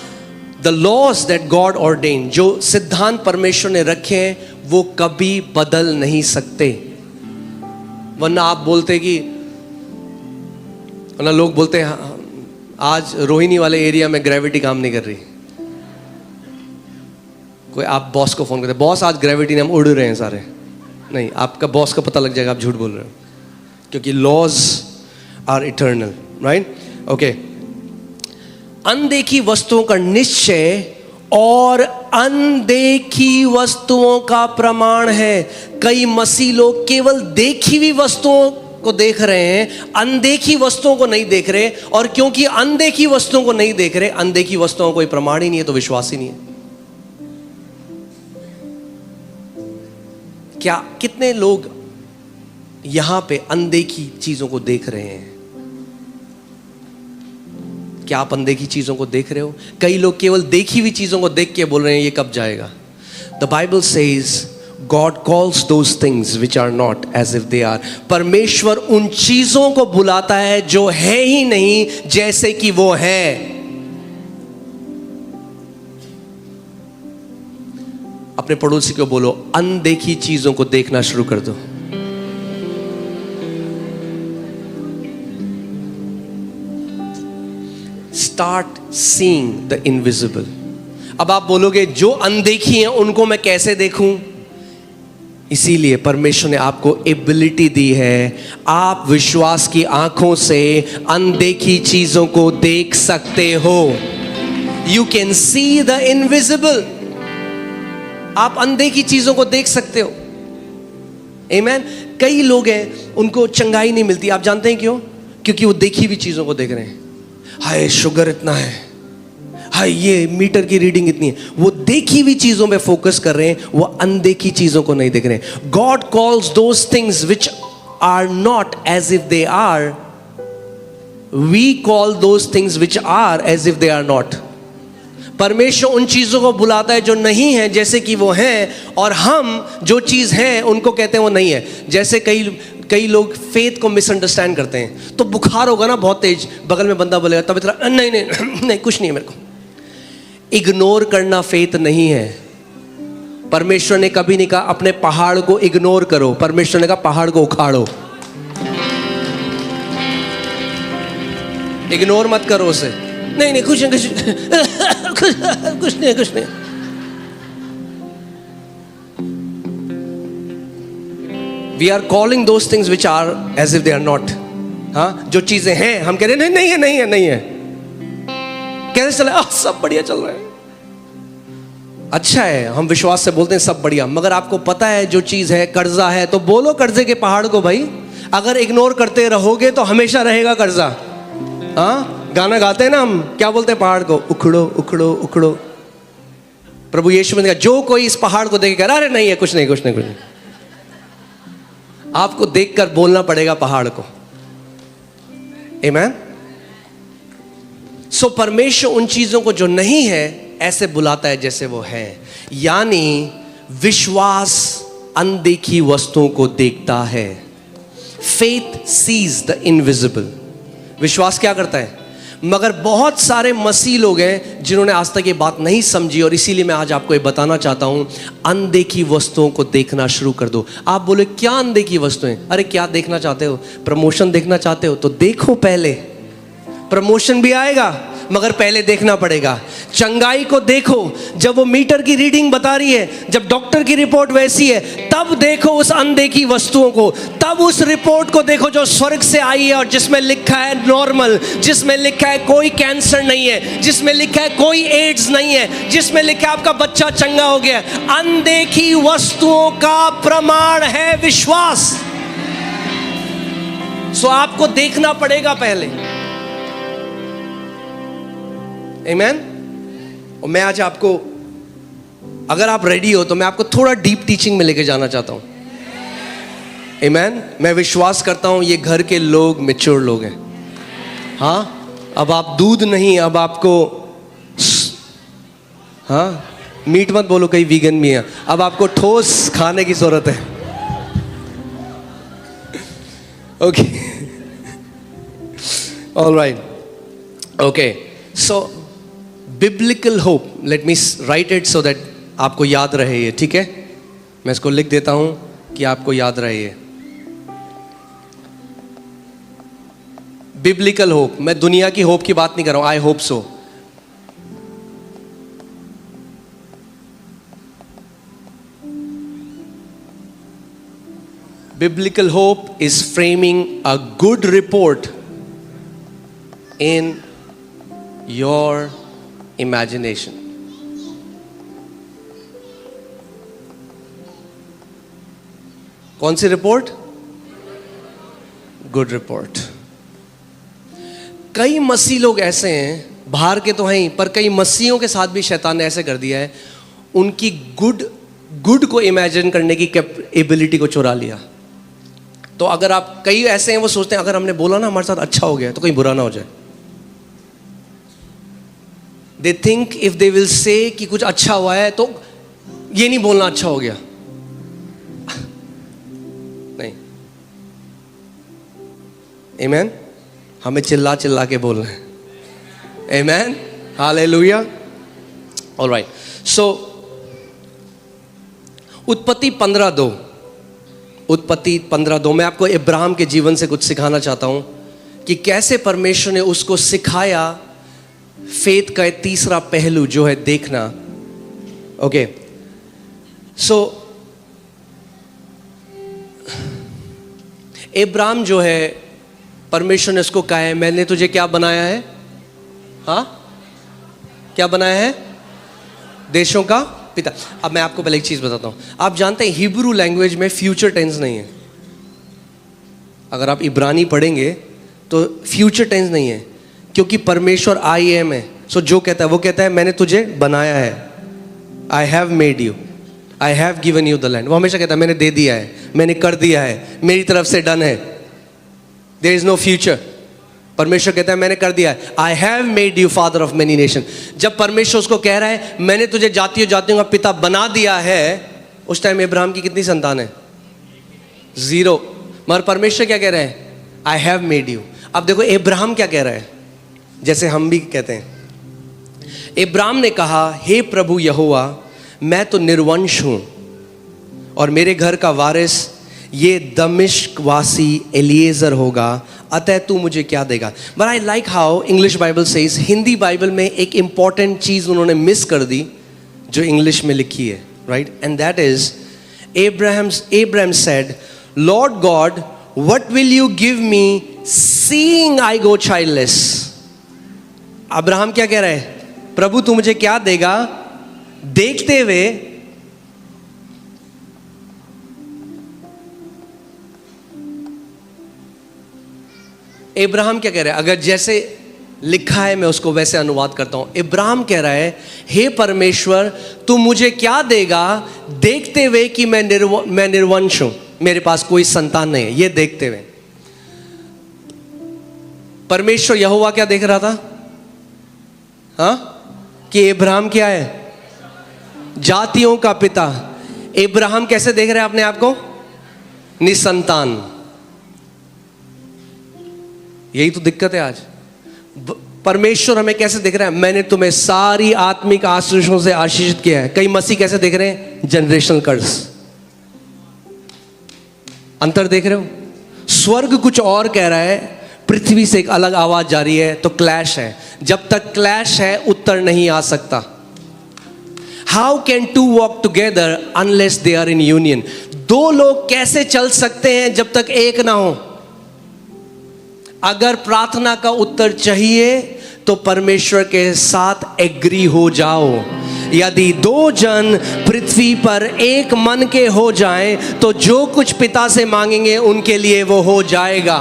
the laws that God ordained, जो सिद्धांत परमेश्वर ने रखे हैं वो कभी बदल नहीं सकते। वरना आप बोलते कि, वरना लोग बोलते हैं आज रोहिणी वाले एरिया में ग्रेविटी काम नहीं कर रही। कोई आप बॉस को फोन करते, बॉस आज ग्रेविटी ने हम उड़ रहे हैं सारे। नहीं, आपका बॉस का पता लग जाएगा आप झूठ बोल रहे हो, क्योंकि laws are eternal, right? Okay. अनदेखी वस्तुओं का निश्चय और अनदेखी वस्तुओं का प्रमाण है। कई मसीह लोग केवल देखी हुई वस्तुओं को देख रहे हैं, अनदेखी वस्तुओं को नहीं देख रहे, और क्योंकि अनदेखी वस्तुओं को नहीं देख रहे, अनदेखी वस्तुओं का कोई प्रमाण ही नहीं है, तो विश्वास ही नहीं है। क्या कितने लोग यहां पे अनदेखी चीजों को देख रहे हैं? क्या आप अनदेखी चीजों को देख रहे हो? कई लोग केवल देखी हुई चीजों को देख के बोल रहे हैं ये कब जाएगा। The Bible says God calls those things which are not as if they are. परमेश्वर उन चीजों को बुलाता है जो है ही नहीं जैसे कि वो है। अपने पड़ोसी को बोलो अनदेखी चीजों को देखना शुरू कर दो। Start seeing the invisible. अब आप बोलोगे जो अनदेखी हैं उनको मैं कैसे देखूं? इसीलिए परमेश्वर ने आपको एबिलिटी दी है, आप विश्वास की आंखों से अनदेखी चीजों को देख सकते हो। You can see the invisible. आप अनदेखी चीजों को देख सकते हो। आमीन। कई लोग हैं उनको चंगाई नहीं मिलती, आप जानते हैं क्यों? क्योंकि वो देखी हुई चीजों को देख रहे हैं। हाय शुगर इतना है, हाय ये मीटर की रीडिंग इतनी है। वो देखी हुई चीजों पे फोकस कर रहे हैं, वो अनदेखी चीजों को नहीं देख रहे हैं। God calls those things which are not as if they are, we call those things which are as if they are not. परमेश्वर उन चीजों को बुलाता है जो नहीं है जैसे कि वो हैं, और हम जो चीज है उनको कहते हैं वो नहीं है। जैसे कई लोग फेथ को मिसअंडरस्टैंड करते हैं। तो बुखार होगा ना बहुत तेज, बगल में बंदा बोलेगा तब इतना नहीं नहीं नहीं कुछ नहीं है मेरे को। इग्नोर करना फेथ नहीं है। परमेश्वर ने कभी नहीं कहा अपने पहाड़ को इग्नोर करो, परमेश्वर ने कहा पहाड़ को उखाड़ो। इग्नोर मत करो उसे, नहीं नहीं कुछ नहीं कुछ नहीं कुछ नहीं। We are calling those things which are as if they are not. हाँ, जो चीजें हैं हम कह रहे हैं नहीं है नहीं है नहीं है। कैसे चला? सब बढ़िया चल रहा है, अच्छा है। हम विश्वास से बोलते हैं सब बढ़िया, मगर आपको पता है जो चीज है कर्जा है, तो बोलो कर्जे के पहाड़ को भाई। अगर इग्नोर करते रहोगे तो हमेशा रहेगा कर्जा। हाँ, गाना गाते हैं ना हम, क्या बोलते हैं पहाड़ को? उखड़ो उखड़ो उखड़ो। प्रभु यीशु ने कहा जो कोई इस पहाड़ को देखेगा, अरे नहीं है कुछ नहीं कुछ नहीं कुछ नहीं। आपको देखकर बोलना पड़ेगा पहाड़ को। आमीन। सो परमेश्वर उन चीजों को जो नहीं है ऐसे बुलाता है जैसे वो है। यानी विश्वास अनदेखी वस्तुओं को देखता है। Faith sees the invisible. विश्वास क्या करता है? मगर बहुत सारे मसीह लोग हैं जिन्होंने आज तक ये बात नहीं समझी, और इसीलिए मैं आज आपको ये बताना चाहता हूं, अनदेखी वस्तुओं को देखना शुरू कर दो। आप बोले क्या अनदेखी वस्तुएं? अरे क्या देखना चाहते हो? प्रमोशन देखना चाहते हो तो देखो, पहले प्रमोशन भी आएगा मगर पहले देखना पड़ेगा। चंगाई को देखो, जब वो मीटर की रीडिंग बता रही है, जब डॉक्टर की रिपोर्ट वैसी है, तब देखो उस अनदेखी वस्तुओं को, तब उस रिपोर्ट को देखो जो स्वर्ग से आई है और जिसमें लिखा है नॉर्मल, जिसमें लिखा है कोई कैंसर नहीं है, जिसमें लिखा है कोई एड्स नहीं है, जिसमें लिखा है आपका बच्चा चंगा हो गया। अनदेखी वस्तुओं का प्रमाण है विश्वास। सो आपको देखना पड़ेगा पहले। आमीन। और मैं आज आपको, अगर आप रेडी हो तो मैं आपको थोड़ा डीप टीचिंग में लेके जाना चाहता हूं। आमीन। मैं विश्वास करता हूं ये घर के लोग मैच्योर लोग हैं। हाँ, अब आप दूध नहीं, अब आपको, हाँ मीट मत बोलो, कहीं वीगन भी है, अब आपको ठोस खाने की जरूरत है। Okay, alright, okay. So biblical hope, let me right it so that आपको याद रहे ये, ठीक है? मैं इसको लिख देता हूं कि आपको याद रहे ये। बिब्लिकल होप, मैं दुनिया की होप की बात नहीं कर रहा हूं, I hope so. Biblical hope is framing a good report in your imagination. कौन सी रिपोर्ट? Good report. कई मसीह लोग ऐसे हैं, बाहर के तो हैं ही, पर कई मसीहों के साथ भी शैतान ने ऐसे कर दिया है, उनकी गुड को इमेजिन करने की एबिलिटी को चुरा लिया। तो अगर आप, कई ऐसे हैं वो सोचते हैं अगर हमने बोला ना हमारे साथ अच्छा हो गया तो कहीं बुरा ना हो जाए। They think if they will say कि कुछ अच्छा हुआ है तो ये नहीं बोलना अच्छा हो गया। नहीं, Amen। हमें चिल्ला चिल्ला के बोलना है। Amen, Hallelujah। All right, so उत्पत्ति 15:2, उत्पत्ति 15:2 मैं आपको इब्राहिम के जीवन से कुछ सिखाना चाहता हूं कि कैसे परमेश्वर ने उसको सिखाया फेथ का तीसरा पहलू जो है देखना। ओके, सो इब्राहिम जो है, परमेश्वर ने उसको कहा है मैंने तुझे क्या बनाया है? हाँ, क्या बनाया है? देशों का पिता। अब मैं आपको पहले एक चीज बताता हूं, आप जानते हैं हिब्रू लैंग्वेज में फ्यूचर टेंस नहीं है। अगर आप इब्रानी पढ़ेंगे तो फ्यूचर टेंस नहीं है, क्योंकि परमेश्वर आई एम है। सो जो कहता है वो कहता है मैंने तुझे बनाया है, I have made you, I have given you the land. वो हमेशा कहता है मैंने दे दिया है, मैंने कर दिया है, मेरी तरफ से डन है, देयर इज नो फ्यूचर। परमेश्वर कहता है मैंने कर दिया है, I have made you father of many nation. जब परमेश्वर उसको कह रहा है मैंने तुझे जातियों जातियों का पिता बना दिया है, उस टाइम इब्राहिम की कितनी संतान है? 0। मगर परमेश्वर क्या कह रहे हैं? I have made you. अब देखो इब्राहिम क्या कह रहा है, जैसे हम भी कहते हैं। इब्राहिम ने कहा हे प्रभु यहोवा, मैं तो निर्वंश हूं और मेरे घर का वारिस ये दमिश्क वासी एलिएजर होगा, अतः तू मुझे क्या देगा? But I like how English Bible says, Hindi Bible में एक इंपॉर्टेंट चीज उन्होंने मिस कर दी जो इंग्लिश में लिखी है, right? And that is Abraham said, Lord God, what will you give me seeing I go childless? Abraham क्या कह रहा है? प्रभु तू मुझे क्या देगा देखते हुए इब्राहिम क्या कह रहा है? अगर जैसे लिखा है मैं उसको वैसे अनुवाद करता हूं। इब्राहिम कह रहा है हे परमेश्वर तू मुझे क्या देगा देखते हुए कि मैं निर्वंश हूं, मेरे पास कोई संतान नहीं है, ये देखते हुए। परमेश्वर यहोवा क्या देख रहा था? हाँ, कि इब्राहिम क्या है? जातियों का पिता। इब्राहिम कैसे देख रहे हैं अपने आप को? निसंतान। यही तो दिक्कत है आज। परमेश्वर हमें कैसे देख रहा है? मैंने तुम्हें सारी आत्मिक आशीषों से आशीषित किया है। कई मसीह कैसे देख रहे हैं? जनरेशनल कर्स। अंतर देख रहे हो? स्वर्ग कुछ और कह रहा है, पृथ्वी से एक अलग आवाज जा रही है, तो क्लैश है। जब तक क्लैश है उत्तर नहीं आ सकता। How can two walk together unless they are in union? दो लोग कैसे चल सकते हैं जब तक एक ना हो? अगर प्रार्थना का उत्तर चाहिए तो परमेश्वर के साथ एग्री हो जाओ। यदि दो जन पृथ्वी पर एक मन के हो जाएं तो जो कुछ पिता से मांगेंगे उनके लिए वो हो जाएगा।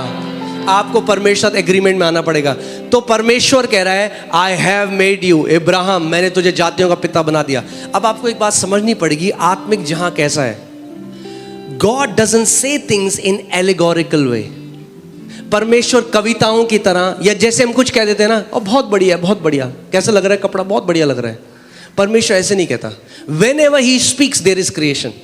आपको परमेश्वर साथ एग्रीमेंट में आना पड़ेगा। तो परमेश्वर कह रहा है, I have made you Ibrahim, मैंने तुझे जातियों का पिता बना दिया। अब आपको एक बात समझनी पड़ेगी, आत्मिक जहां कैसा है। God doesn't say things in allegorical way. परमेश्वर कविताओं की तरह, या जैसे हम कुछ कह देते हैं ना, और बहुत बढ़िया, बहुत बढ़िया, कैसा लग रहा है कपड़ा, बहुत बढ़िया लग रहा है। परमेश्वर ऐसे नहीं कहता। Whenever he speaks, there is creation.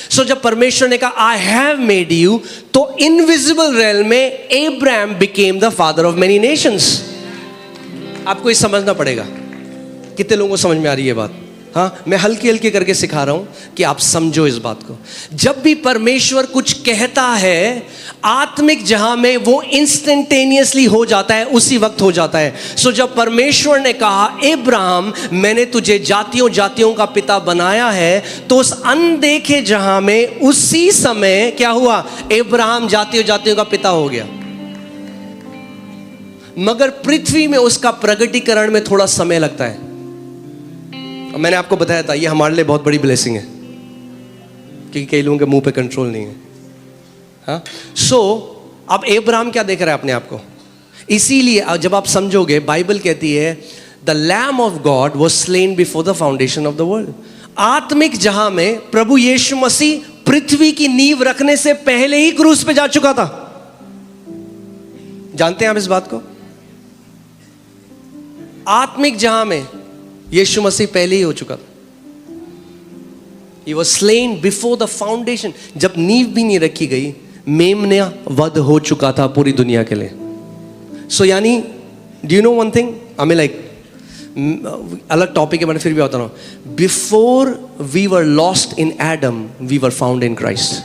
So जब परमेश्वर ने कहा I have made you, तो इनविजिबल realm में Abraham became the father of many nations. आपको ये समझना पड़ेगा। कितने लोगों को समझ में आ रही है बात? हाँ, मैं हल्की हल्की करके सिखा रहा हूं कि आप समझो इस बात को। जब भी परमेश्वर कुछ कहता है, आत्मिक जहां में वो इंस्टेंटेनियसली हो जाता है, उसी वक्त हो जाता है। सो जब परमेश्वर ने कहा इब्राहिम, मैंने तुझे जातियों जातियों का पिता बनाया है, तो उस अनदेखे जहां में उसी समय क्या हुआ? इब्राहिम जातियों जातियों का पिता हो गया। मगर पृथ्वी में उसका प्रगटीकरण में थोड़ा समय लगता है। मैंने आपको बताया था ये हमारे लिए बहुत बड़ी ब्लेसिंग है, क्योंकि कई लोगों के मुंह पे कंट्रोल नहीं है। हाँ, सो अब अब्राहम क्या देख रहा है अपने आप को? इसीलिए जब आप समझोगे, बाइबल कहती है the lamb of God was slain before the foundation of the world. आत्मिक जहां में प्रभु यीशु मसीह पृथ्वी की नींव रखने से पहले ही क्रूस पे जा चुका था। जानते हैं आप इस बात को? आत्मिक जहां में यीशु मसीह पहले ही हो चुका था। He was slain before the foundation. जब नींव भी नहीं रखी गई, मेमना वध हो चुका था पूरी दुनिया के लिए। सो यानी, do you know one thing? I mean like, अलग टॉपिक है, मैंने फिर भी बता रहा हूं। Before we were lost in Adam, we were found in Christ.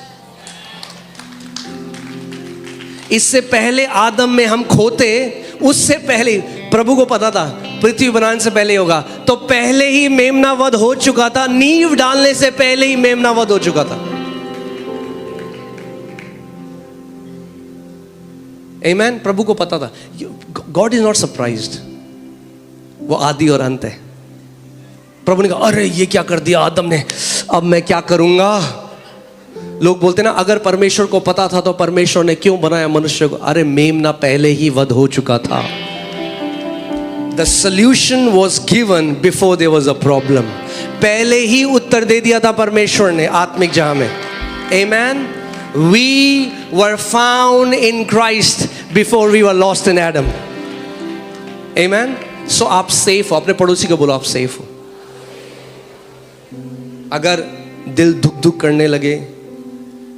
इससे पहले आदम में हम खोते, उससे पहले प्रभु को पता था पृथ्वी बनाने से पहले होगा, तो पहले ही मेमना वध हो चुका था। नींव डालने से पहले ही मेमना वध हो चुका था। आमेन। प्रभु को पता था। गॉड इज नॉट सरप्राइज्ड, वो आदि और अंत है। प्रभु ने कहा अरे ये क्या कर दिया आदम ने, अब मैं क्या करूंगा? लोग बोलते ना, अगर परमेश्वर को पता था तो परमेश्वर ने क्यों बनाया मनुष्य को? अरे मेमना पहले ही वध हो चुका था। The solution was given before there was a problem. पहले ही उत्तर दे दिया था परमेश्वर ने आत्मिक जहां में। Amen. We were found in Christ before we were lost in Adam. Amen. So आप सेफ हो। अपने पड़ोसी को बोलो आप सेफ हो। अगर दिल धुक धुक करने लगे,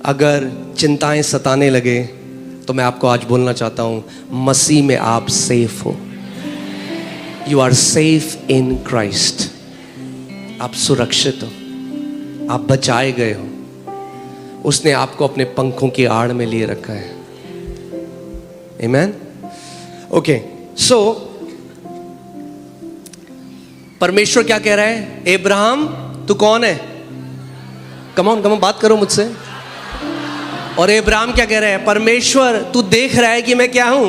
अगर चिंताएं सताने लगे, तो मैं आपको आज बोलना चाहता हूं, मसीह में आप सेफ हो। You are safe in Christ. आप सुरक्षित हो, आप बचाए गए हो। उसने आपको अपने पंखों की आड़ में लिए रखा है। Amen? Okay, so परमेश्वर क्या कह रहा है? अब्राहम तू कौन है? कम ऑन बात करो मुझसे। और अब्राहम क्या कह रहा है? परमेश्वर तू देख रहा है कि मैं क्या हूं?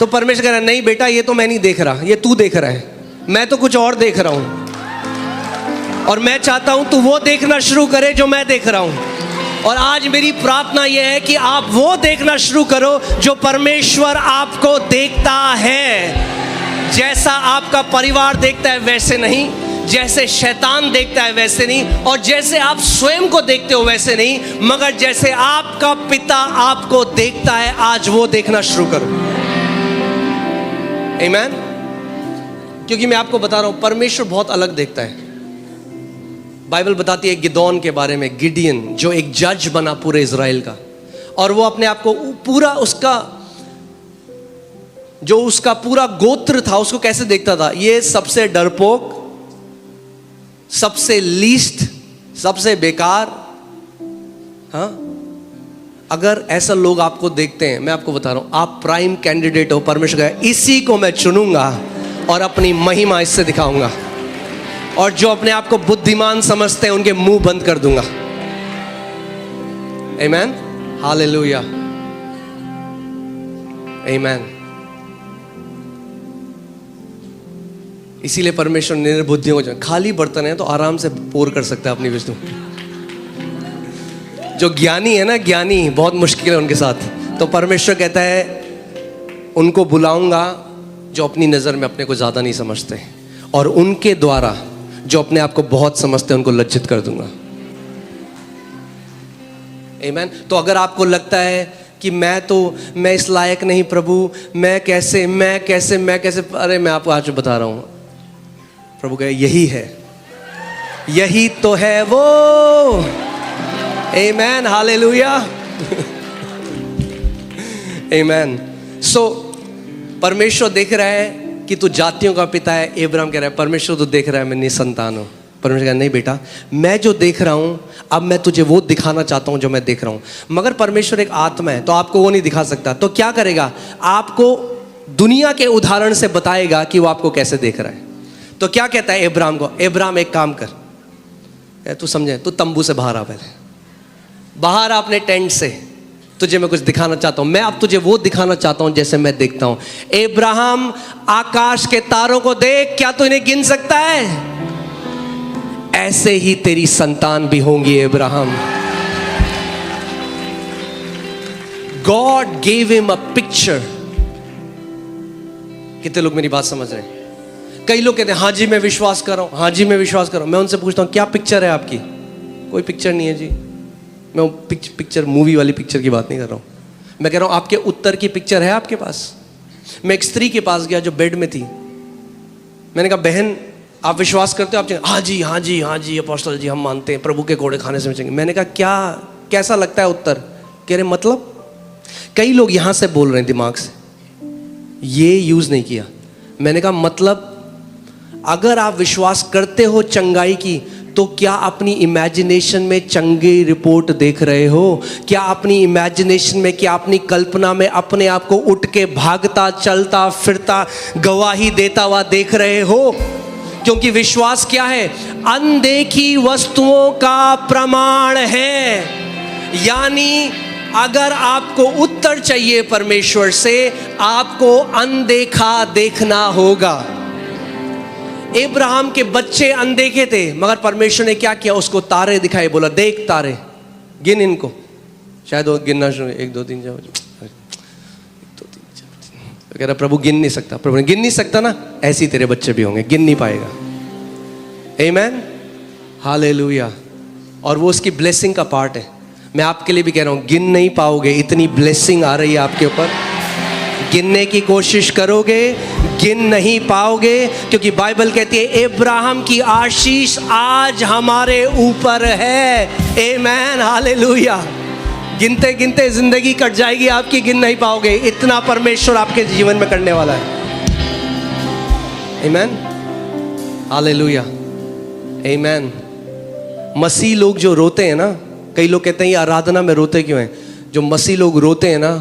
तो परमेश्वर कह रहा है नहीं बेटा, ये तो मैं नहीं देख रहा, ये तू देख रहा है, मैं तो कुछ और देख रहा हूं। और मैं चाहता हूं तू वो देखना शुरू करे जो मैं देख रहा हूं। और आज मेरी प्रार्थना यह है कि आप वो देखना शुरू करो जो परमेश्वर आपको देखता है। जैसा आपका परिवार देखता है वैसे नहीं, जैसे शैतान देखता है वैसे नहीं, और जैसे आप स्वयं को देखते हो वैसे नहीं, मगर जैसे आपका पिता आपको देखता है, आज वो देखना शुरू करो। आमेन। क्योंकि मैं आपको बता रहा हूं परमेश्वर बहुत अलग देखता है। बाइबल बताती है गिदोन के बारे में, गिडियन जो एक जज बना पूरे इज़राइल का, और वो अपने आप को पूरा उसका जो उसका पूरा गोत्र था उसको कैसे देखता था? ये सबसे डरपोक, सबसे लीस्ट, सबसे बेकार। हाँ, अगर ऐसा लोग आपको देखते हैं, मैं आपको बता रहा हूं, आप प्राइम कैंडिडेट हो परमेश्वर का। इसी को मैं चुनूंगा और अपनी महिमा इससे दिखाऊंगा, और जो अपने आप को बुद्धिमान समझते हैं उनके मुंह बंद कर दूंगा। आमेन, हालेलुया, आमेन। इसीलिए परमेश्वर निर्बुद्धियों को, खाली बर्तन है तो आराम से पोर कर सकता है अपनी विष्णु। जो ज्ञानी है ना, ज्ञानी, बहुत मुश्किल है उनके साथ। तो परमेश्वर कहता है उनको बुलाऊंगा जो अपनी नजर में अपने को ज्यादा नहीं समझते, और उनके द्वारा जो अपने आप को बहुत समझते हैं उनको लज्जित कर दूंगा। आमेन। तो अगर आपको लगता है कि मैं इस लायक नहीं प्रभु, मैं कैसे, अरे मैं आपको आज बता रहा हूं, प्रभु कहे यही है, यही तो है वो। आमेन, हालेलुया, आमेन। सो परमेश्वर देख रहा है कि तू जातियों का पिता है। अब्राहम कह रहा है परमेश्वर तो देख रहा है मैं निसंतान हूं। परमेश्वर कह नहीं बेटा, मैं जो देख रहा हूं अब मैं तुझे वो दिखाना चाहता हूं जो मैं देख रहा हूं। मगर परमेश्वर एक आत्मा है तो आपको वो नहीं दिखा सकता। तो क्या करेगा? आपको दुनिया के उदाहरण से बताएगा कि वो आपको कैसे देख रहा है। तो क्या कहता है अब्राहम को? अब्राहम एक काम कर, तू समझे, तू तंबू से बाहर आ, पहले बाहर आ अपने टेंट से, तुझे मैं कुछ दिखाना चाहता हूं। मैं अब तुझे वो दिखाना चाहता हूं जैसे मैं देखता हूं। अब्राहम आकाश के तारों को देख, क्या तू इन्हें गिन सकता है? ऐसे ही तेरी संतान भी होंगी Abraham. God gave him a picture. कितने लोग मेरी बात समझ रहे हैं? कई लोग कहते हैं हाँ जी मैं विश्वास कर रहा हूं, हाँ जी मैं विश्वास कर रहा हूं। मैं उनसे पूछता हूं क्या पिक्चर है आपकी? कोई पिक्चर नहीं है जी। मैं पिक्चर मूवी वाली पिक्चर की बात नहीं कर रहा हूं। मैं कह रहा हूं आपके उत्तर की पिक्चर है आपके पास? मैं एक स्त्री के पास गया जो बेड में थी। मैंने कहा बहन आप विश्वास करते हो? आप हाँ जी हाँ जी हाँ जी अपोस्टल जी हम मानते हैं, प्रभु के घोड़े खाने से बचेंगे। मैंने कहा क्या, कैसा लगता है उत्तर? कह रहे मतलब? कई लोग यहां से बोल रहे हैं दिमाग से, ये यूज नहीं किया। मैंने कहा मतलब अगर आप विश्वास करते हो चंगाई की तो क्या अपनी इमेजिनेशन में चंगी रिपोर्ट देख रहे हो? क्या अपनी इमेजिनेशन में, क्या अपनी कल्पना में अपने आप को उठ के भागता चलता फिरता गवाही देता हुआ देख रहे हो? क्योंकि विश्वास क्या है? अनदेखी वस्तुओं का प्रमाण है। यानी अगर आपको उत्तर चाहिए परमेश्वर से, आपको अनदेखा देखना होगा। अब्राहम के बच्चे अनदेखे थे, मगर परमेश्वर ने क्या किया? उसको तारे दिखाए, बोला देख तारे, गिन इनको। शायद वो गिनना शुरू, 1 2 3 4 कह रहा प्रभु गिन नहीं सकता। प्रभु ने गिन नहीं सकता ना, ऐसे ही तेरे बच्चे भी होंगे, गिन नहीं पाएगा। आमेन, हालेलुया। और वो उसकी ब्लेसिंग का पार्ट है। मैं आपके लिए भी कह रहा हूं, गिन नहीं पाओगे, इतनी ब्लेसिंग आ रही है आपके ऊपर। गिनने की कोशिश करोगे, गिन नहीं पाओगे, क्योंकि बाइबल कहती है अब्राहम की आशीष आज हमारे ऊपर है। आमेन, हालेलुया। गिनते गिनते जिंदगी कट जाएगी आपकी, गिन नहीं पाओगे, इतना परमेश्वर आपके जीवन में करने वाला है। आमेन, हालेलुया, आमेन। मसीह लोग जो रोते हैं ना, कई लोग कहते हैं ये आराधना में रोते क्यों हैं? जो मसीह लोग रोते हैं ना,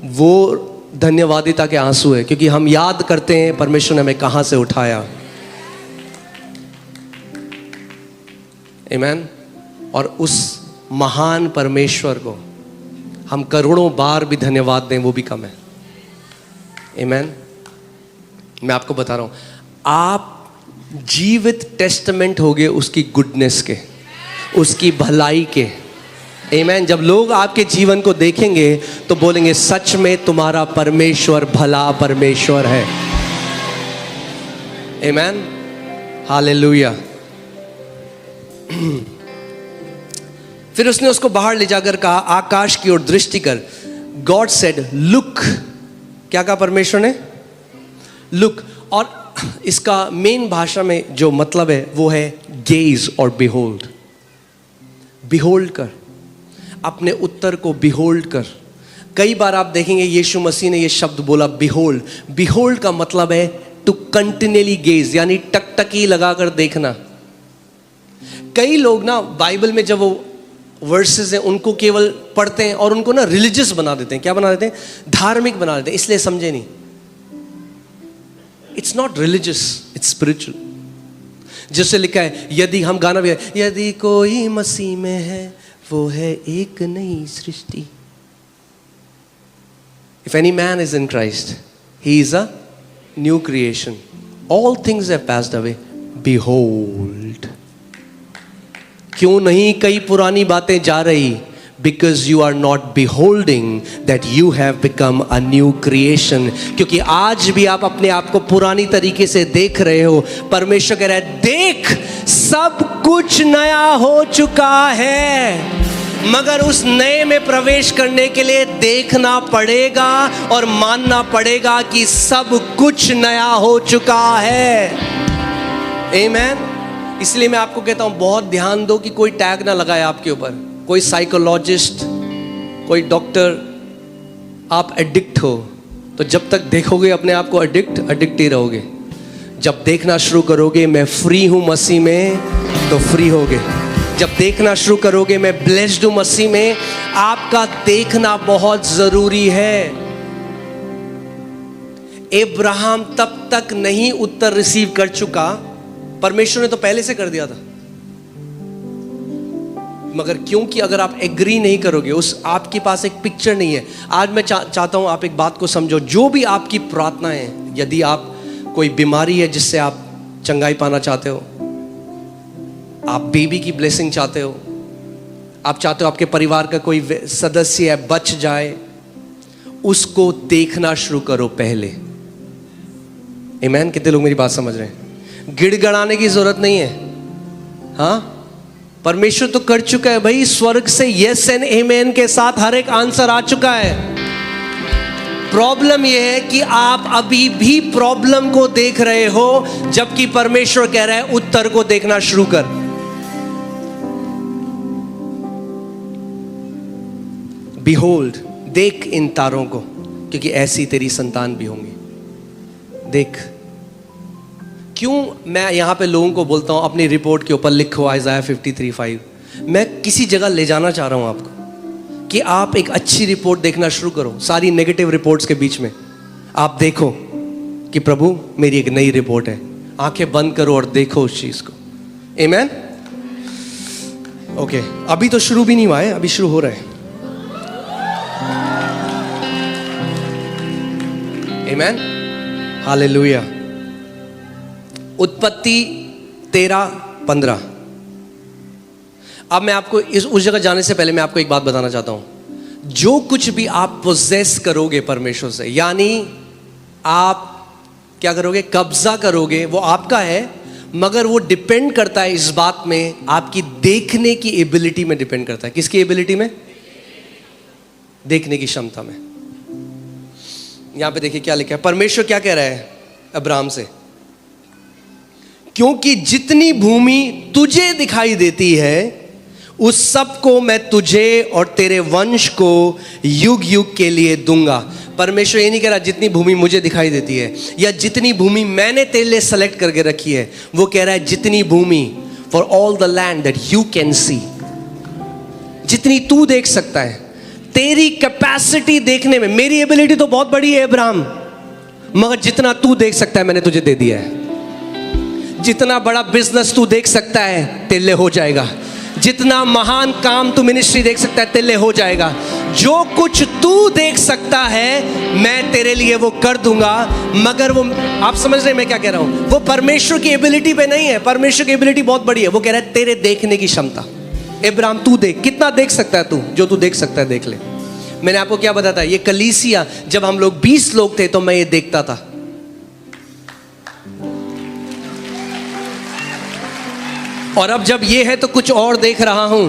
वो धन्यवादिता के आंसू है, क्योंकि हम याद करते हैं परमेश्वर ने हमें कहां से उठाया। आमेन। और उस महान परमेश्वर को हम करोड़ों बार भी धन्यवाद दें वो भी कम है। आमेन। मैं आपको बता रहा हूं, आप जीवित टेस्टामेंट होगे उसकी गुडनेस के, उसकी भलाई के। आमेन। जब लोग आपके जीवन को देखेंगे तो बोलेंगे सच में तुम्हारा परमेश्वर भला परमेश्वर है। आमेन, हालेलुया। फिर उसने उसको बाहर ले जाकर कहा आकाश की ओर दृष्टि कर। God said look. क्या कहा परमेश्वर ने? लुक। और इसका मेन भाषा में जो मतलब है वो है गेज और बिहोल्ड। बिहोल्ड कर, अपने उत्तर को बिहोल्ड कर। कई बार आप देखेंगे यीशु मसीह ने ये शब्द बोला बिहोल्ड। बिहोल्ड का मतलब है टू कंटिन्यूअली गेज, यानी टकटकी लगाकर देखना। कई लोग ना बाइबल में जब वो वर्सेस हैं उनको केवल पढ़ते हैं और उनको ना रिलीजियस बना देते हैं। क्या बना देते हैं? धार्मिक बना देते हैं, इसलिए समझे नहीं। It's not religious, it's spiritual. जैसे लिखा है, यदि हम गाना भी है, यदि कोई मसीह में है वो है एक नई सृष्टि। If any man is in Christ, he is a new creation. All things have passed away. Behold. क्यों नहीं कई पुरानी बातें जा रही? Because you are not beholding that you have become a new creation. क्योंकि आज भी आप अपने आप को पुरानी तरीके से देख रहे हो। परमेश्वर कह रहा है, देख सब कुछ नया हो चुका है। मगर उस नए में प्रवेश करने के लिए देखना पड़ेगा और मानना पड़ेगा कि सब कुछ नया हो चुका है। आमीन। इसलिए मैं आपको कहता हूं, बहुत ध्यान दो कि कोई टैग ना लगाए आपके ऊपर, कोई साइकोलॉजिस्ट, कोई डॉक्टर। आप एडिक्ट हो तो जब तक देखोगे अपने आप को एडिक्ट ही रहोगे। जब देखना शुरू करोगे मैं फ्री हूं मसीह में, तो फ्री होगे। जब देखना शुरू करोगे मैं ब्लेस्ड हूं मसीह में, आपका देखना बहुत जरूरी है। अब्राहम तब तक नहीं उत्तर रिसीव कर चुका, परमेश्वर ने तो पहले से कर दिया था। मगर क्योंकि अगर आप एग्री नहीं करोगे, उस आपके पास एक पिक्चर नहीं है। आज मैं चाहता हूं आप एक बात को समझो, जो भी आपकी प्रार्थना है, यदि आप कोई बीमारी है जिससे आप चंगाई पाना चाहते हो, आप बेबी की ब्लेसिंग चाहते हो, आप चाहते हो आपके परिवार का कोई सदस्य है बच जाए, उसको देखना शुरू करो पहले। आमीन। कितने लोग मेरी बात समझ रहे हैं? गिड़गड़ाने की जरूरत नहीं है। हाँ, परमेश्वर तो कर चुका है भाई, स्वर्ग से यस एंड आमीन के साथ हर एक आंसर आ चुका है। प्रॉब्लम यह है कि आप अभी भी प्रॉब्लम को देख रहे हो, जबकि परमेश्वर कह रहा है उत्तर को देखना शुरू कर। Behold, देख इन तारों को, क्योंकि ऐसी तेरी संतान भी होंगी। देख। क्यों मैं यहां पे लोगों को बोलता हूं अपनी रिपोर्ट के ऊपर लिखो आइज़ाया 53:5। मैं किसी जगह ले जाना चाह रहा हूं आपको कि आप एक अच्छी रिपोर्ट देखना शुरू करो। सारी नेगेटिव रिपोर्ट्स के बीच में आप देखो कि प्रभु मेरी एक नई रिपोर्ट है। आंखें बंद करो और देखो उस चीज को। आमीन। ओके, अभी तो शुरू भी नहीं हुआ है, अभी शुरू हो रहा है। आमीन। हालेलुया। उत्पत्ति 13:15। अब मैं आपको उस जगह जाने से पहले मैं आपको एक बात बताना चाहता हूं। जो कुछ भी आप पोजेस करोगे परमेश्वर से, यानी आप क्या करोगे? कब्जा करोगे, वो आपका है, मगर वो डिपेंड करता है इस बात में, आपकी देखने की एबिलिटी में डिपेंड करता है। किसकी एबिलिटी में? देखने की क्षमता में। यहां पे देखिए क्या लिखा है। परमेश्वर क्या कह रहा है अब्राहम से? क्योंकि जितनी भूमि तुझे दिखाई देती है उस सब को मैं तुझे और तेरे वंश को युग युग के लिए दूंगा। परमेश्वर ये नहीं कह रहा जितनी भूमि मुझे दिखाई देती है या जितनी भूमि मैंने तेरे लिए सेलेक्ट करके रखी है, वो कह रहा है जितनी भूमि, for all the land that you can see, जितनी तू देख सकता है। तेरी कैपेसिटी देखने में, मेरी एबिलिटी तो बहुत बड़ी है अब्राहम, मगर जितना तू देख सकता है मैंने तुझे दे दिया है। जितना बड़ा बिजनेस तू देख सकता है तेरे लिए हो जाएगा। जितना महान काम तू मिनिस्ट्री देख सकता है तेरे लिए हो जाएगा। जो कुछ तू देख सकता है मैं तेरे लिए वो कर दूंगा। मगर वो, आप समझ रहे हैं मैं क्या कह रहा हूं? वो परमेश्वर की एबिलिटी पे नहीं है। परमेश्वर की एबिलिटी बहुत बड़ी है। वो कह रहा है तेरे देखने की क्षमता। अब्राहम तू देख, कितना देख सकता है तू? जो तू देख सकता है देख ले। मैंने आपको क्या बताया था, ये कलीसिया जब हम लोग 20 लोग थे तो मैं ये देखता था। और अब जब ये है तो कुछ और देख रहा हूं।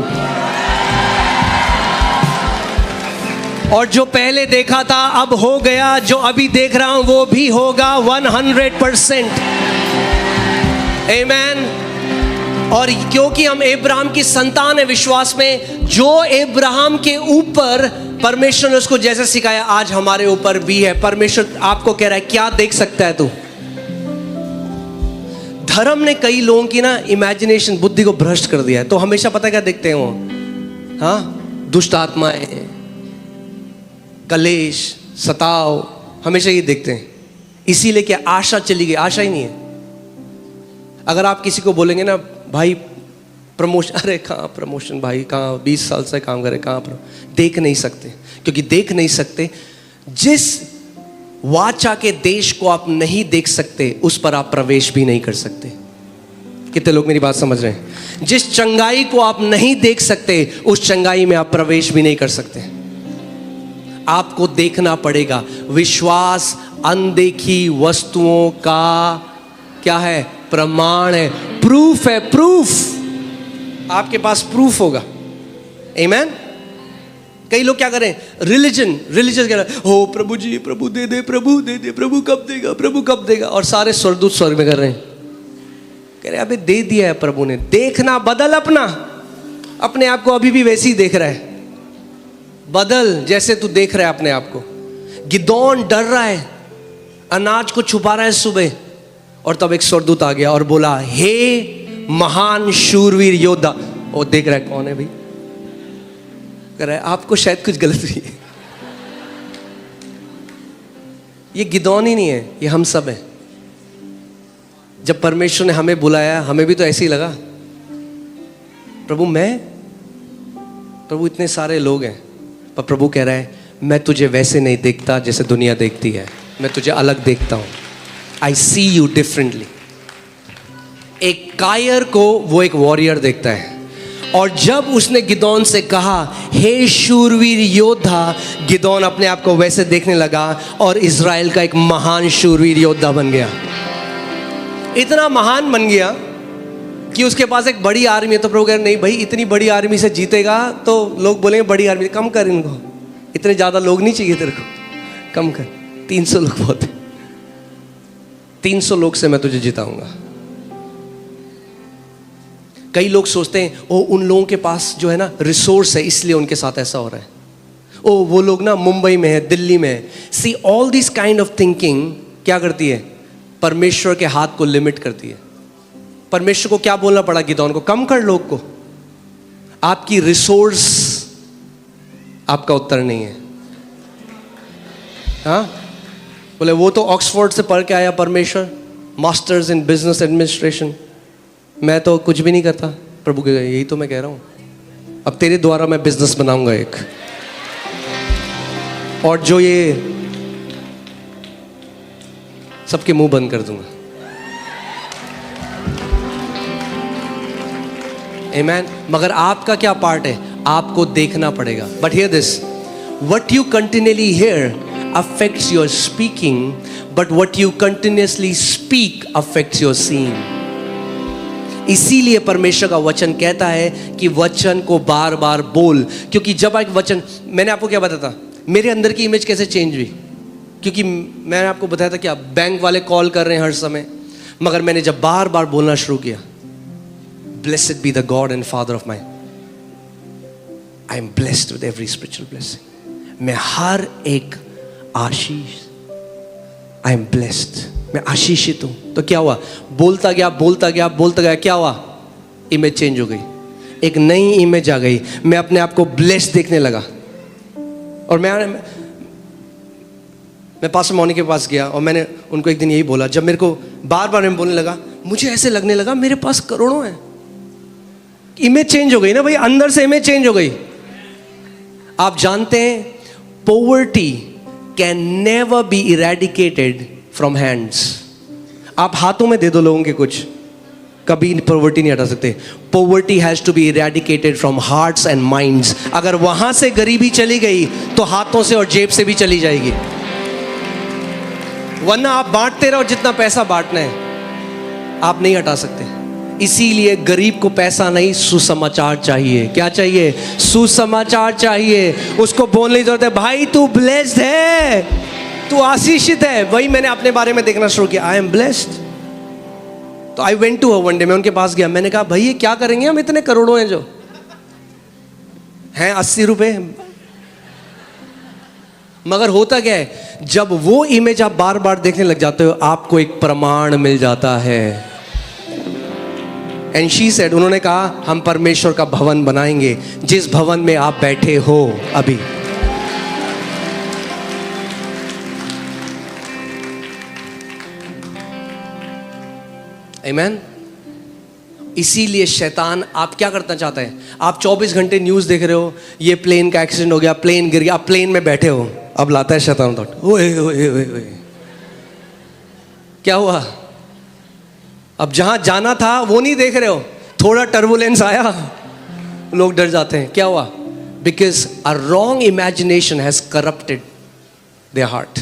और जो पहले देखा था अब हो गया, जो अभी देख रहा हूं वो भी होगा 100%। आमेन। और क्योंकि हम अब्राहम की संतान है विश्वास में, जो अब्राहम के ऊपर परमेश्वर ने उसको जैसे सिखाया आज हमारे ऊपर भी है। परमेश्वर आपको कह रहा है क्या देख सकता है तू। धर्म ने कई लोगों की ना इमेजिनेशन, बुद्धि को भ्रष्ट कर दिया है। तो हमेशा पता क्या देखते हैं वो, हाँ, दुष्ट आत्माएं, कलेश, सताव, हमेशा ये देखते हैं। इसीलिए क्या आशा चली गई, आशा ही नहीं है। अगर आप किसी को बोलेंगे ना भाई प्रमोशन, अरे कहाँ प्रमोशन भाई, कहाँ 20 साल से काम करे, कहाँ देख नहीं सकते। क्योंकि देख नहीं सकते, जिस वाचा के देश को आप नहीं देख सकते उस पर आप प्रवेश भी नहीं कर सकते। कितने लोग मेरी बात समझ रहे हैं? जिस चंगाई को आप नहीं देख सकते उस चंगाई में आप प्रवेश भी नहीं कर सकते। आपको देखना पड़ेगा। विश्वास अनदेखी वस्तुओं का क्या है? प्रमाण है, प्रूफ है। प्रूफ, आपके पास प्रूफ होगा। आमीन। कई लोग क्या करें, रिलीजन कह रहे हैं, हो प्रभु जी, प्रभु दे दे, प्रभु दे दे, प्रभु कब देगा, प्रभु कब देगा। और सारे स्वर्गदूत स्वर्ग में कर रहे हैं, कह रहे अबे दे दिया है प्रभु ने। देखना बदल, अपने आप को अभी भी वैसे ही देख रहा है। बदल जैसे तू देख रहा है अपने आप को। गिदोन डर रहा है, अनाज को छुपा रहा है सुबह, और तब एक स्वर्गदूत आ गया और बोला, हे महान शूरवीर योद्धा। वो देख रहा है कौन है भाई, कह रहा है आपको शायद कुछ गलत हुई है। ये गिदोन ही नहीं है, ये हम सब हैं। जब परमेश्वर ने हमें बुलाया, हमें भी तो ऐसे ही लगा, प्रभु इतने सारे लोग हैं, पर प्रभु कह रहा है मैं तुझे वैसे नहीं देखता जैसे दुनिया देखती है, मैं तुझे अलग देखता हूं। आई सी यू डिफरेंटली। एक कायर को वो एक वॉरियर देखता है। और जब उसने गिदोन से कहा, हे शूरवीर योद्धा, गिदोन अपने आप को वैसे देखने लगा और इज़राइल का एक महान शूरवीर योद्धा बन गया। इतना महान बन गया कि उसके पास एक बड़ी आर्मी है। तो प्रभु कह रहे नहीं भाई, इतनी बड़ी आर्मी से जीतेगा तो लोग बोलेंगे बड़ी आर्मी, कम कर इनको, इतने ज़्यादा लोग नहीं चाहिए तेरे को, कम कर, 300 लोग बहुत है, 300 लोग से मैं तुझे जिताऊंगा। कई लोग सोचते हैं ओ उन लोगों के पास जो है ना रिसोर्स है, इसलिए उनके साथ ऐसा हो रहा है। ओ वो लोग ना मुंबई में है, दिल्ली में है। See all this kind of thinking क्या करती है? परमेश्वर के हाथ को लिमिट करती है। परमेश्वर को क्या बोलना पड़ा गिदोन को? कम कर लोग को। आपकी रिसोर्स आपका उत्तर नहीं है। हाँ, बोले वो तो ऑक्सफोर्ड से पढ़ के आया परमेश्वर, मास्टर्स इन बिजनेस एडमिनिस्ट्रेशन, मैं तो कुछ भी नहीं करता। प्रभु के यही तो मैं कह रहा हूं, अब तेरे द्वारा मैं बिजनेस बनाऊंगा एक, और जो ये सबके मुंह बंद कर दूंगा। आमेन। मगर आपका क्या पार्ट है? आपको देखना पड़ेगा। But here this, what you continually here affects your speaking, but what you continuously speak affects your seeing. इसीलिए परमेश्वर का वचन कहता है कि वचन को बार बार बोल। क्योंकि जब एक वचन, मैंने आपको क्या बताया था, मेरे अंदर की इमेज कैसे चेंज हुई? क्योंकि मैंने आपको बताया था कि आप बैंक वाले कॉल कर रहे हैं हर समय, मगर मैंने जब बार बार बोलना शुरू किया, blessed be the God and father of my, I am blessed with every spiritual blessing. मैं हर एक आशीष, आई एम ब्लेस्ड, मैं आशीषित हूं। तो क्या हुआ? बोलता गया, क्या हुआ? इमेज चेंज हो गई, एक नई इमेज आ गई। मैं अपने आप को ब्लेस्ड देखने लगा। और मैं पास्टर मौनी के पास गया और मैंने उनको एक दिन यही बोला, जब मेरे को बार बार मैं बोलने लगा, मुझे ऐसे लगने लगा मेरे पास करोड़ों हैं। इमेज चेंज हो गई ना भाई, अंदर से इमेज चेंज हो गई। आप जानते हैं poverty can never be eradicated from hands. आप हाथों में दे दो लोगों के कुछ, कभी पॉवर्टी नहीं हटा सकते। Poverty has to be eradicated from hearts and minds. अगर वहां से गरीबी चली गई तो हाथों से और जेब से भी चली जाएगी। वरना आप बांटते रहो जितना पैसा बांटना है, आप नहीं हटा सकते। इसीलिए गरीब को पैसा नहीं, सुसमाचार चाहिए। क्या चाहिए? सुसमाचार चाहिए। उसको बोलने की जरूरत है, भाई तू ब्लेस्ड है, तू आशीषित है। वही मैंने अपने बारे में देखना शुरू किया, आई एम ब्लेस्ड। तो I went to one day, मैं उनके पास गया, मैंने कहा भाई ये क्या करेंगे हम, इतने करोड़ों हैं जो हैं 80 रुपए। मगर होता क्या है, जब वो इमेज आप बार बार देखने लग जाते हो, आपको एक प्रमाण मिल जाता है। एंड शी सेड, उन्होंने कहा हम परमेश्वर का भवन बनाएंगे, जिस भवन में आप बैठे हो अभी। आमीन। इसीलिए शैतान आप क्या करना चाहता है, आप 24 घंटे न्यूज़ देख रहे हो, ये प्लेन का एक्सीडेंट हो गया, प्लेन गिर गया, आप प्लेन में बैठे हो, अब लाता है शैतान थॉट, ओए ओए ओए ओए क्या हुआ, अब जहां जाना था वो नहीं देख रहे हो, थोड़ा टर्बुलेंस आया, लोग डर जाते हैं, क्या हुआ, because a wrong imagination has corrupted their heart.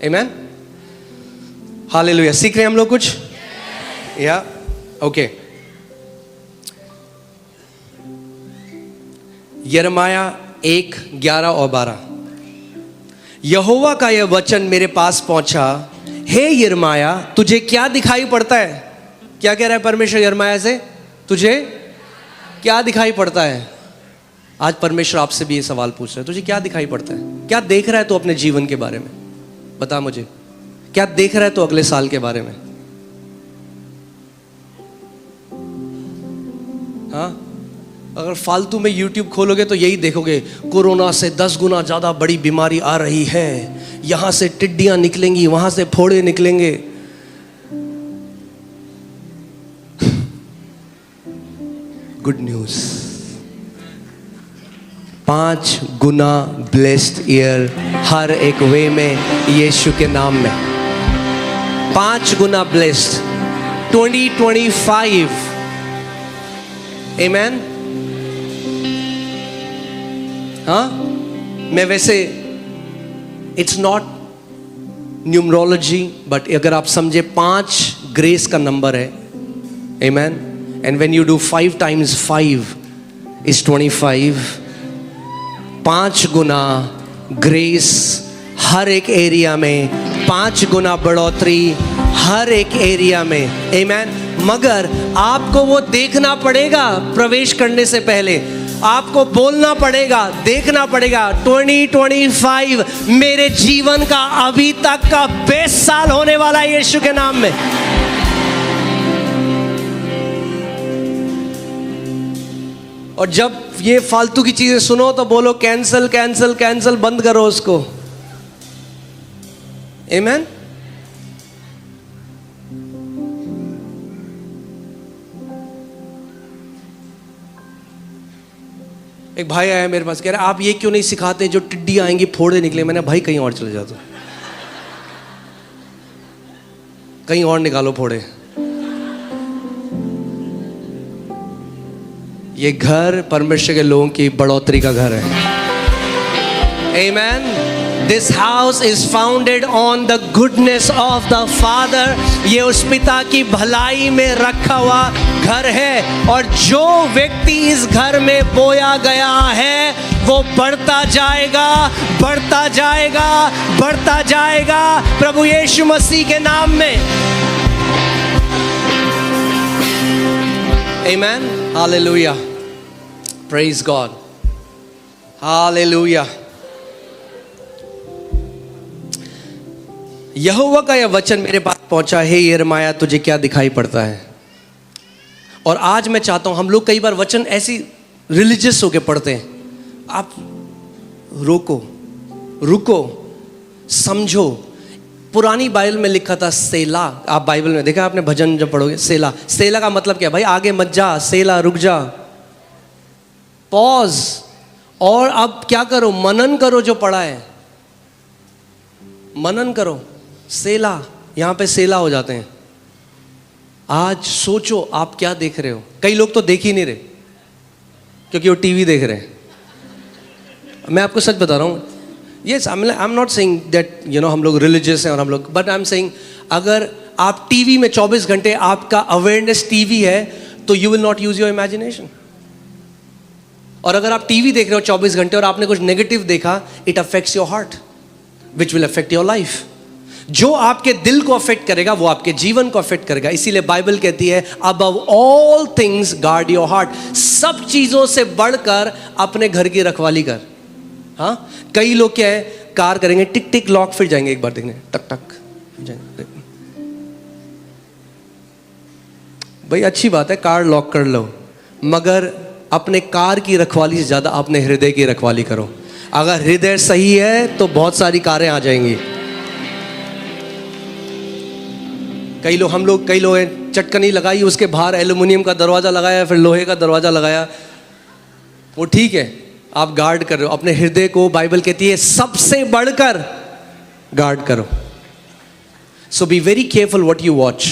आमीन, हालेलुया। सीख रहे हैं हम लोग कुछ, या ओके। यिर्मयाह 1:11 और 12, यहोवा का यह वचन मेरे पास पहुंचा, हे यिर्मयाह तुझे क्या दिखाई पड़ता है। क्या कह रहा है परमेश्वर यिर्मयाह से, तुझे क्या दिखाई पड़ता है। आज परमेश्वर आपसे भी ये सवाल पूछ रहा है, तुझे क्या दिखाई पड़ता है, क्या देख रहा है तू अपने जीवन के बारे में, बता मुझे, क्या देख रहा है तो अगले साल के बारे में। हाँ, अगर फालतू में YouTube खोलोगे तो यही देखोगे, कोरोना से 10 गुना ज्यादा बड़ी बीमारी आ रही है, यहां से टिड्डियां निकलेंगी, वहां से फोड़े निकलेंगे। गुड न्यूज, 5 गुना ब्लेस्ड ईयर हर एक वे में, यीशु के नाम में 5 गुना ब्लेस्ड 2025। आमीन। हाँ, मैं वैसे इट्स नॉट न्यूमरोलॉजी, बट अगर आप समझे 5 ग्रेस का नंबर है। Amen. And when you do 5 times 5 is 25। 5 गुना ग्रेस हर एक एरिया में, 5 गुना बढ़ोतरी हर एक एरिया में। आमीन। मगर आपको वो देखना पड़ेगा, प्रवेश करने से पहले आपको बोलना पड़ेगा, देखना पड़ेगा, 2025 मेरे जीवन का अभी तक का बेस्ट साल होने वाला है यीशु के नाम में। और जब ये फालतू की चीजें सुनो तो बोलो कैंसल कैंसल कैंसल, बंद करो उसको। आमीन। एक भाई आया मेरे पास, कह रहा आप ये क्यों नहीं सिखाते, जो टिड्डी आएंगी फोड़े निकले। मैंने भाई कहीं और चले जाते, कहीं और निकालो फोड़े। ये घर परमेश्वर के लोगों की बढ़ोतरी का घर है। आमेन। This house is founded on the goodness of the Father। ये उस पिता की भलाई में रखा हुआ घर है, और जो व्यक्ति इस घर में बोया गया है वो बढ़ता जाएगा, बढ़ता जाएगा, बढ़ता जाएगा प्रभु यीशु मसीह के नाम में। Amen। Hallelujah। Praise God। Hallelujah। यहोवा का यह वचन मेरे पास पहुंचा, हे यिर्मयाह तुझे क्या दिखाई पड़ता है। और आज मैं चाहता हूं, हम लोग कई बार वचन ऐसी रिलीजियस होके पढ़ते हैं, आप रुको समझो। पुरानी बाइबल में लिखा था सेला। आप बाइबल में देखा आपने, भजन जब पढ़ोगे सेला, सेला का मतलब क्या भाई, आगे मत जा, सेला रुक जा, पॉज। और अब क्या करो, मनन करो जो पढ़ा है, मनन करो। सेला, यहां पे सेला हो जाते हैं। आज सोचो आप क्या देख रहे हो। कई लोग तो देख ही नहीं रहे क्योंकि वो टीवी देख रहे हैं। मैं आपको सच बता रहा हूं, yes I am not saying that हम लोग रिलीजियस हैं और हम लोग, बट आई एम सेइंग अगर आप टीवी में 24 घंटे आपका अवेयरनेस टीवी है तो you will not use your imagination. और अगर आप टीवी देख रहे हो 24 घंटे और आपने कुछ नेगेटिव देखा, it affects your heart, which will affect your life. जो आपके दिल को अफेक्ट करेगा वो आपके जीवन को अफेक्ट करेगा। इसीलिए बाइबल कहती है above all things guard your heart, सब चीजों से बढ़कर अपने घर की रखवाली कर। हाँ, कई लोग क्या है, कार करेंगे टिक टिक लॉक, फिर जाएंगे एक बार देखने टक टक जाएंगे। भाई अच्छी बात है कार लॉक कर लो, मगर अपने कार की रखवाली से ज्यादा अपने हृदय की रखवाली करो। अगर हृदय सही है तो बहुत सारी कारें आ जाएंगी। कई लोग हैं, चटकनी लगाई, उसके बाहर एल्युमिनियम का दरवाजा लगाया, फिर लोहे का दरवाजा लगाया। वो ठीक है, आप गार्ड कर रहे हो अपने हृदय को। बाइबल कहती है सबसे बढ़कर गार्ड करो। So be very careful what you watch.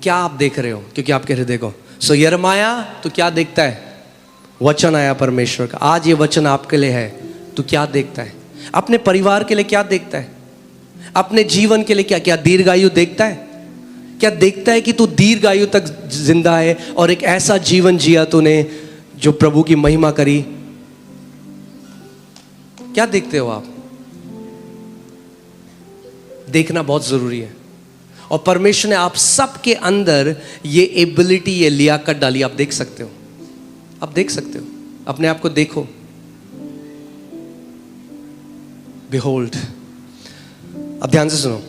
क्या आप देख रहे हो, क्योंकि आपके हृदय को। सो यिर्मयाह तो क्या देखता है, वचन आया परमेश्वर का, आज ये वचन आपके लिए है। तो क्या देखता है, अपने परिवार के लिए क्या देखता है, अपने जीवन के लिए क्या क्या दीर्घायु देखता है। क्या देखता है कि तू दीर्घायु तक जिंदा है और एक ऐसा जीवन जिया तूने जो प्रभु की महिमा करी। क्या देखते हो आप, देखना बहुत जरूरी है। और परमेश्वर ने आप सबके अंदर ये एबिलिटी, ये लियाकत डाली। आप देख सकते हो, आप देख सकते हो, अपने आप को देखो। बिहोल्ड, अब ध्यान से सुनो।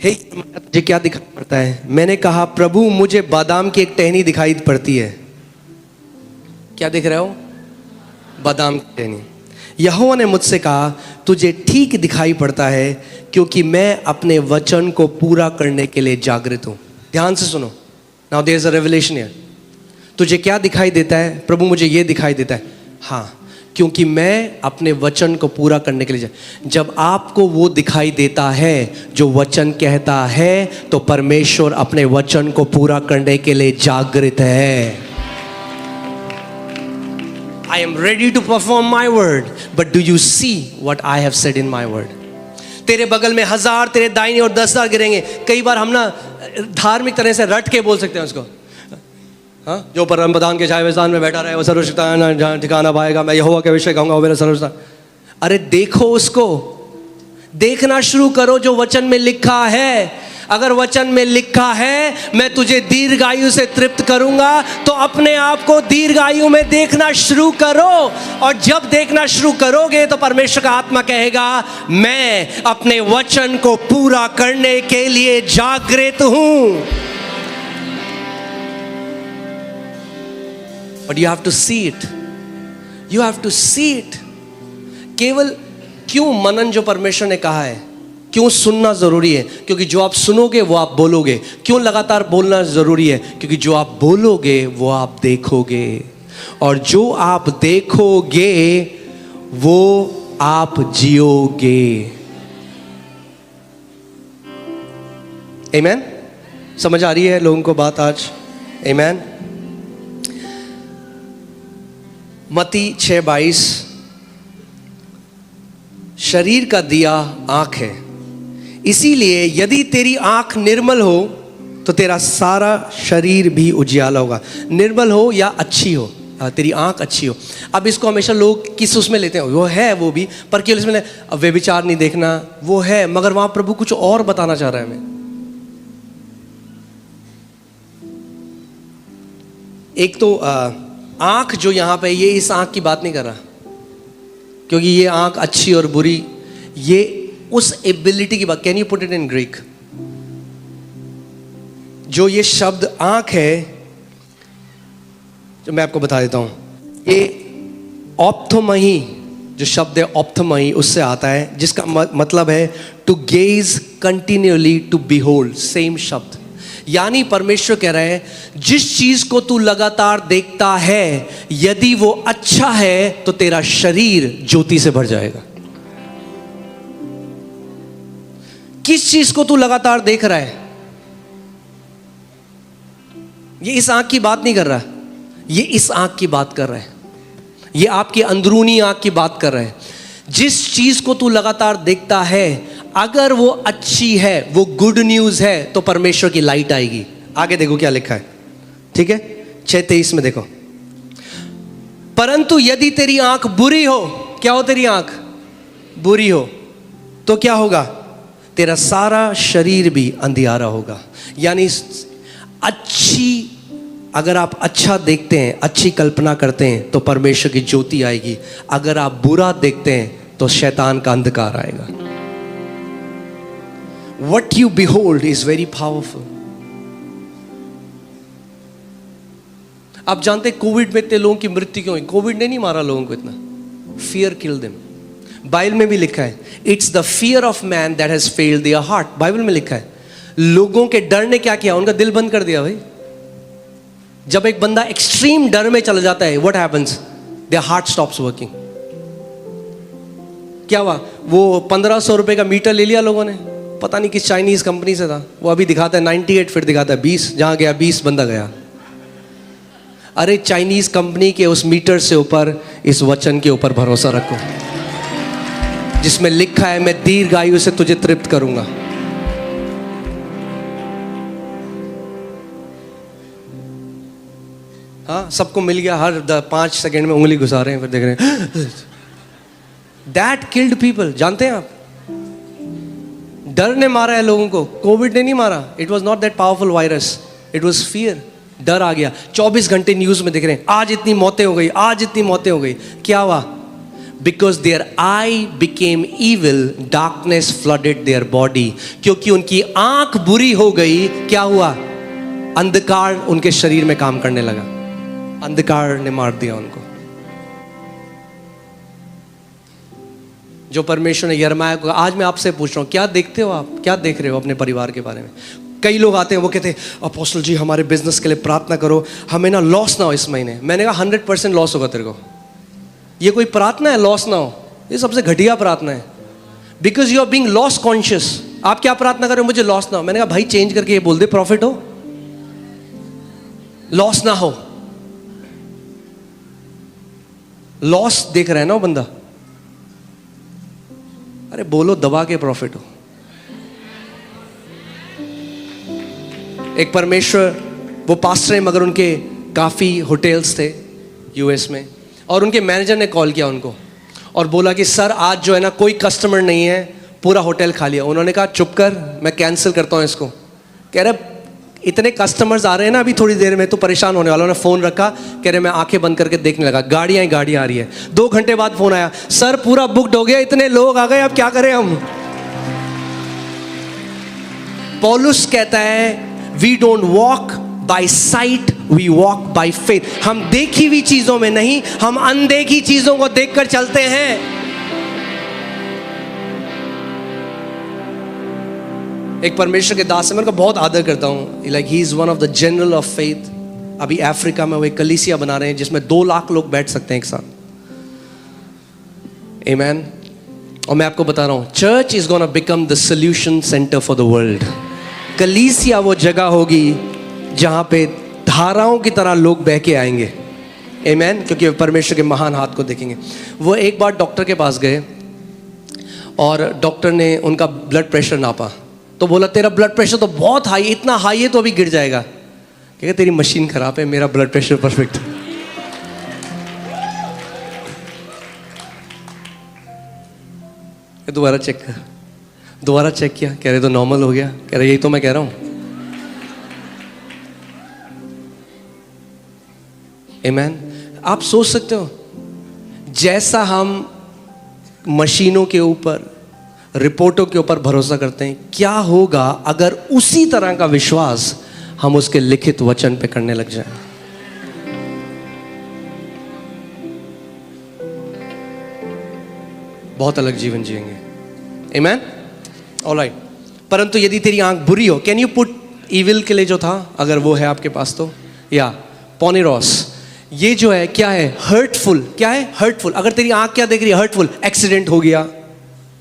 हे मुझे क्या दिखाई पड़ता है? मैंने कहा प्रभु मुझे बादाम की एक टहनी दिखाई पड़ती है। क्या दिख रहे हो? बादाम की टहनी। यहोवा ने मुझसे कहा तुझे ठीक दिखाई पड़ता है क्योंकि मैं अपने वचन को पूरा करने के लिए जागृत हूं। ध्यान से सुनो। Now there is a revelation here. तुझे क्या दिखाई देता है? प्रभु मुझे ये दिखाई देता है। हाँ, क्योंकि मैं अपने वचन को पूरा करने के लिए। जब आपको वो दिखाई देता है जो वचन कहता है, तो परमेश्वर अपने वचन को पूरा करने के लिए जागृत है। I am ready to perform my word, but do you see what I have said in my word? तेरे बगल में 1000 तेरे दाहिने और 10,000 गिरेंगे। कई बार हम ना धार्मिक तरह से रट के बोल सकते हैं उसको। हाँ, जो परम प्रधान के छाए स्थान में बैठा रहे वो सर्वशक्तिमान जहाँ ठिकाना पाएगा। मैं यहोवा के विषय कहूँगा वो मेरा सर्वशक्तिमान। अरे देखो, उसको देखना शुरू करो जो वचन में लिखा है। अगर वचन में लिखा है मैं तुझे दीर्घायु से तृप्त करूंगा, तो अपने आप को दीर्घायु में देखना शुरू करो। और जब देखना शुरू करोगे तो परमेश्वर का आत्मा कहेगा मैं अपने वचन को पूरा करने के लिए जागृत हूं। But you have to see it. You have to see it. केवल क्यों मनन जो परमेश्वर ने कहा है, क्यों सुनना जरूरी है? क्योंकि जो आप सुनोगे वो आप बोलोगे। क्यों लगातार बोलना जरूरी है? क्योंकि जो आप बोलोगे वो आप देखोगे, और जो आप देखोगे वो आप जियोगे। आमीन? समझ आ रही है लोगों को बात आज? आमीन? मत्ती 6:22, शरीर का दिया आंख है, इसीलिए यदि तेरी आंख निर्मल हो तो तेरा सारा शरीर भी उजियाला होगा। निर्मल हो या अच्छी हो, तेरी आंख अच्छी हो। अब इसको हमेशा लोग किस उसमें लेते हैं, वो है वो भी, पर केवल इसमें व्यभिचार नहीं देखना, वो है, मगर वहां प्रभु कुछ और बताना चाह रहा है हमें। एक तो आंख जो यहां पे, ये इस आंख की बात नहीं कर रहा, क्योंकि ये आंख अच्छी और बुरी, ये उस एबिलिटी की बात। Can you put it in Greek? जो ये शब्द आंख है, जो मैं आपको बता देता हूं, ये ऑप्थोमही जो शब्द है, ऑप्थोमही उससे आता है, जिसका मतलब है to gaze continuously, to behold, same शब्द। यानी परमेश्वर कह रहे हैं जिस चीज को तू लगातार देखता है, यदि वो अच्छा है तो तेरा शरीर ज्योति से भर जाएगा। किस चीज को तू लगातार देख रहा है? ये इस आंख की बात नहीं कर रहा, ये इस आंख की बात कर रहा है, ये आपकी अंदरूनी आंख की बात कर रहा है। जिस चीज को तू लगातार देखता है, अगर वो अच्छी है, वो गुड न्यूज है, तो परमेश्वर की लाइट आएगी। आगे देखो क्या लिखा है, ठीक है? 6:23 में देखो, परंतु यदि तेरी आंख बुरी हो, क्या हो? तेरी आंख बुरी हो, तो क्या होगा? तेरा सारा शरीर भी अंधियारा होगा। यानी अगर आप अच्छा देखते हैं, अच्छी कल्पना करते हैं तो परमेश्वर की ज्योति आएगी। अगर आप बुरा देखते हैं तो शैतान का अंधकार आएगा। What you behold is very powerful. आप जानते हैं कोविड में इतने लोगों की मृत्यु क्यों हुई? कोविड ने नहीं मारा लोगों को इतना, फियर किल देम। बाइबल में भी लिखा है, it's the fear of man that has failed their heart. Bible में लिखा है, लोगों के डर ने क्या किया? उनका दिल बंद कर दिया भाई। जब एक बंदा एक्सट्रीम डर में चला जाता है, what happens? Their heart stops working. क्या हुआ? वो 1500 रुपए का मीटर ले लिया लोगों ने, पता नहीं किस चाइनीज कंपनी से था। वो अभी दिखाता है 98, फिर दिखाता है 20। जहां गया 20 बंदा गया। अरे चाइनीज कंपनी के उस मीटर से ऊपर इस वचन के ऊपर भरोसा रखो, जिसमें लिखा है, मैं दीर्घायु से तुझे तृप्त करूंगा। हाँ, सबको मिल गया, हर 5 सेकंड में उंगली घुसा रहे हैं, फिर देख रहे हैं। That killed people. जानते हैं आप, डर ने मारा है लोगों को, कोविड ने नहीं मारा। It was not that powerful virus, it was fear. डर आ गया। 24 घंटे न्यूज में दिख रहे हैं, आज इतनी मौतें हो गई, आज इतनी मौतें हो गई। क्या हुआ? Because their eye became evil, darkness flooded their body. क्योंकि उनकी आंख बुरी हो गई, क्या हुआ? अंधकार उनके शरीर में काम करने लगा। अंधकार ने मार दिया उनको। जो परमेश्वर ने यिर्मयाह को, आज मैं आपसे पूछ रहा हूं, क्या देखते हो आप? क्या देख रहे हो अपने परिवार के बारे में? कई लोग आते हैं, वो कहते हैं, अपोस्टल जी हमारे बिजनेस के लिए प्रार्थना करो, हमें ना लॉस ना हो इस महीने। मैंने कहा 100% लॉस होगा तेरे को। ये कोई प्रार्थना है लॉस ना हो? ये सबसे घटिया प्रार्थना है। Because you are being loss conscious. आप क्या प्रार्थना कर रहे हो? मुझे लॉस ना हो। मैंने कहा भाई चेंज करके ये बोल दे, प्रॉफिट हो, लॉस ना हो। लॉस देख रहा है ना वो बंदा। अरे बोलो दबा के प्रॉफिट हो। एक परमेश्वर, वो पास्टर है मगर उनके काफ़ी होटल्स थे यूएस में, और उनके मैनेजर ने कॉल किया उनको और बोला कि सर आज जो है ना कोई कस्टमर नहीं है, पूरा होटल खाली है। उन्होंने कहा चुप कर, मैं कैंसिल करता हूँ इसको। कह रहे इतने कस्टमर्स आ रहे हैं ना अभी थोड़ी देर में, तो परेशान होने वाला। उन्होंने फ़ोन रखा, कह रहे मैं आंखें बंद करके देखने लगा, गाड़ियाँ आ रही है। 2 घंटे बाद फ़ोन आया, सर पूरा बुक्ड हो गया, इतने लोग आ गए, अब क्या करें हम? पौलुस कहता है, we don't walk by sight, we walk by faith. हम देखी हुई चीजों में नहीं, हम अनदेखी चीजों को देखकर चलते हैं। एक परमेश्वर के दास से मैं उनका बहुत आदर करता हूं, like he is one of the general of faith. अभी अफ्रीका में वो एक कलीसिया बना रहे हैं जिसमें 2 लाख लोग बैठ सकते हैं एक साथ। आमेन। और मैं आपको बता रहा हूं, church is gonna become the solution centre for the world. कलीसिया वो जगह होगी जहां पे धाराओं की तरह लोग बह के आएंगे। आमेन। क्योंकि परमेश्वर के महान हाथ को देखेंगे। वो एक बार डॉक्टर के पास गए और डॉक्टर ने उनका ब्लड प्रेशर नापा, तो बोला तेरा ब्लड प्रेशर तो बहुत हाई, इतना हाई है तो अभी गिर जाएगा। क्या तेरी मशीन खराब है, मेरा ब्लड प्रेशर परफेक्ट है। दोबारा चेक कर, दोबारा चेक किया, कह रहे तो नॉर्मल हो गया। कह रहे यही तो मैं कह रहा हूं। आमेन। आप सोच सकते हो, जैसा हम मशीनों के ऊपर, रिपोर्टों के ऊपर भरोसा करते हैं, क्या होगा अगर उसी तरह का विश्वास हम उसके लिखित वचन पे करने लग जाएं? बहुत अलग जीवन जिएंगे। आमेन। ऑलराइट। परंतु यदि तेरी आंख बुरी हो, कैन यू पुट इविल के लिए जो था, अगर वो है आपके पास तो, या पोनेरोस, ये जो है क्या है? हर्टफुल। क्या है? हर्टफुल। अगर तेरी आंख क्या देख रही है? हर्टफुल। एक्सीडेंट हो गया,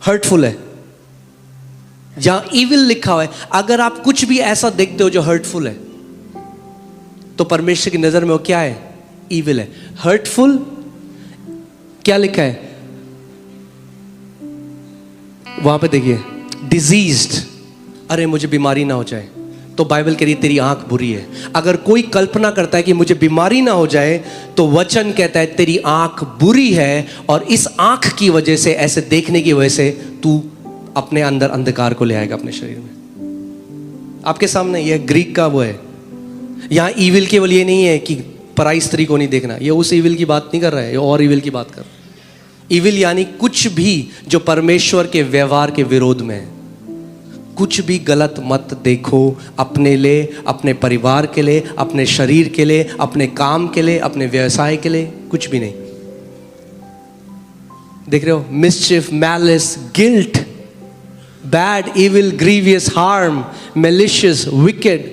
हर्टफुल है। जहां इविल लिखा हुआ है, अगर आप कुछ भी ऐसा देखते हो जो हर्टफुल है, तो परमेश्वर की नजर में वो क्या है? इविल है, हर्टफुल। क्या लिखा है वहां पे? देखिए, डिजीज्ड। अरे मुझे बीमारी ना हो जाए, तो बाइबल कह रही है तेरी आंख बुरी है। अगर कोई कल्पना करता है कि मुझे बीमारी ना हो जाए, तो वचन कहता है तेरी आंख बुरी है, और इस आंख की वजह से, ऐसे देखने की वजह से तू अपने अंदर अंधकार को ले आएगा अपने शरीर में। आपके सामने यह ग्रीक का वो है। यहाँ ईविल केवल ये नहीं है कि पराई स्त्री को नहीं देखना, ये उस ईविल की बात नहीं कर रहा है, ये और ईविल की बात कर रहा है। ईविल यानी कुछ भी जो परमेश्वर के व्यवहार के विरोध में है। कुछ भी गलत मत देखो, अपने लिए, अपने परिवार के लिए, अपने शरीर के लिए, अपने काम के लिए, अपने व्यवसाय के लिए, कुछ भी नहीं। देख रहे हो, mischief, malice, guilt, bad, evil, grievous, harm, malicious, wicked,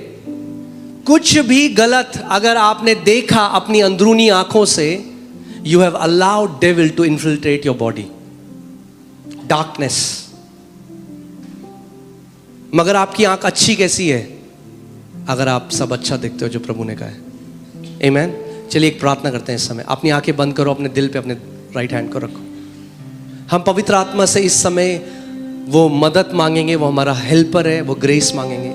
कुछ भी गलत अगर आपने देखा अपनी अंदरूनी आंखों से, you have allowed devil to infiltrate your body, darkness. मगर आपकी आंख अच्छी कैसी है? अगर आप सब अच्छा देखते हो जो प्रभु ने कहा है। आमीन। चलिए एक प्रार्थना करते हैं इस समय। अपनी आंखें बंद करो, अपने दिल पे अपने राइट हैंड को रखो। हम पवित्र आत्मा से इस समय वो मदद मांगेंगे, वो हमारा हेल्पर है, वो ग्रेस मांगेंगे।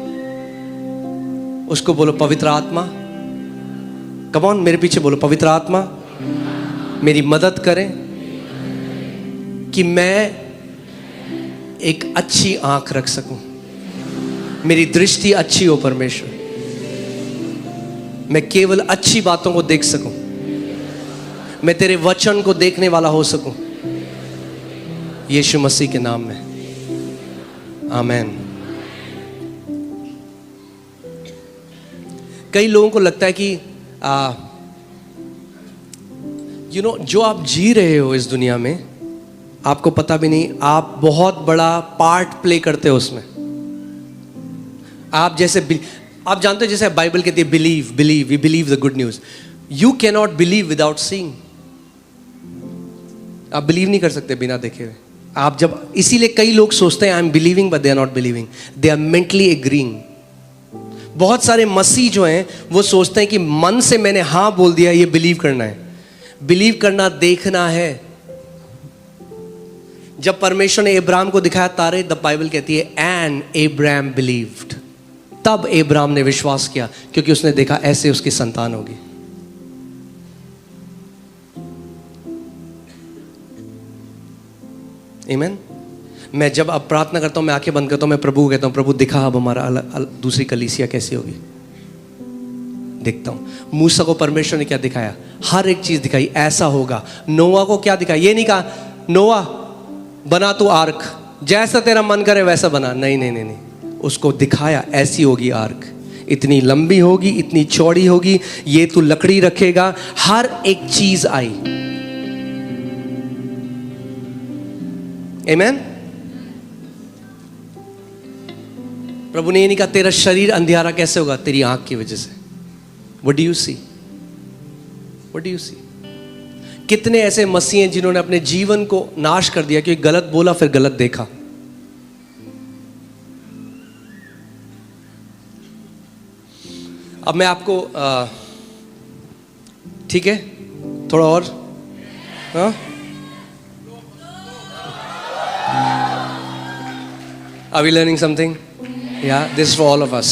उसको बोलो, पवित्र आत्मा, कम ऑन मेरे पीछे बोलो, पवित्र आत्मा मेरी मदद करें कि मैं एक अच्छी आंख रख सकूं, मेरी दृष्टि अच्छी हो परमेश्वर, मैं केवल अच्छी बातों को देख सकूं, मैं तेरे वचन को देखने वाला हो सकूं, यीशु मसीह के नाम में, आमीन। कई लोगों को लगता है कि जो आप जी रहे हो इस दुनिया में, आपको पता भी नहीं, आप बहुत बड़ा पार्ट प्ले करते हो उसमें। आप जानते हो, जैसे बाइबल कहती है believe believe, we believe the good news. You can not believe without seeing. आप बिलीव नहीं कर सकते बिना देखे हुए। आप जब, इसीलिए कई लोग सोचते हैं I am believing but they are not believing, they are mentally agreeing. बहुत सारे मसीह जो हैं वो सोचते हैं कि मन से मैंने हाँ बोल दिया, ये बिलीव करना है। बिलीव करना देखना है। जब परमेश्वर ने अब्राहम को दिखाया तारे, द बाइबल कहती है एंड अब्राहम बिलीव्ड, तब अब्राहम ने विश्वास किया, क्योंकि उसने देखा ऐसे उसकी संतान होगी। आमीन। मैं जब अब प्रार्थना करता हूं, मैं आंखें बंद करता हूं, मैं प्रभु को कहता हूं, प्रभु दिखा अब हमारा दूसरी कलीसिया कैसी होगी। देखता हूं मूसा को परमेश्वर ने क्या दिखाया, हर एक चीज दिखाई, ऐसा होगा। नोआ को क्या दिखाया, ये नहीं कहा नोआ बना तू आर्क, जैसा तेरा मन करे वैसा बना, नहीं नहीं नहीं नहीं, उसको दिखाया ऐसी होगी आर्क, इतनी लंबी होगी, इतनी चौड़ी होगी, ये तू लकड़ी रखेगा, हर एक चीज आई। आमीन। प्रभु ने ये नहीं कहा तेरा शरीर अंधियारा कैसे होगा, तेरी आंख की वजह से। What do you see, what do you see. कितने ऐसे मसीह हैं जिन्होंने अपने जीवन को नाश कर दिया क्योंकि गलत बोला फिर गलत देखा। अब मैं आपको ठीक है थोड़ा और, हाँ Are we learning something? Yeah, this is for all of us.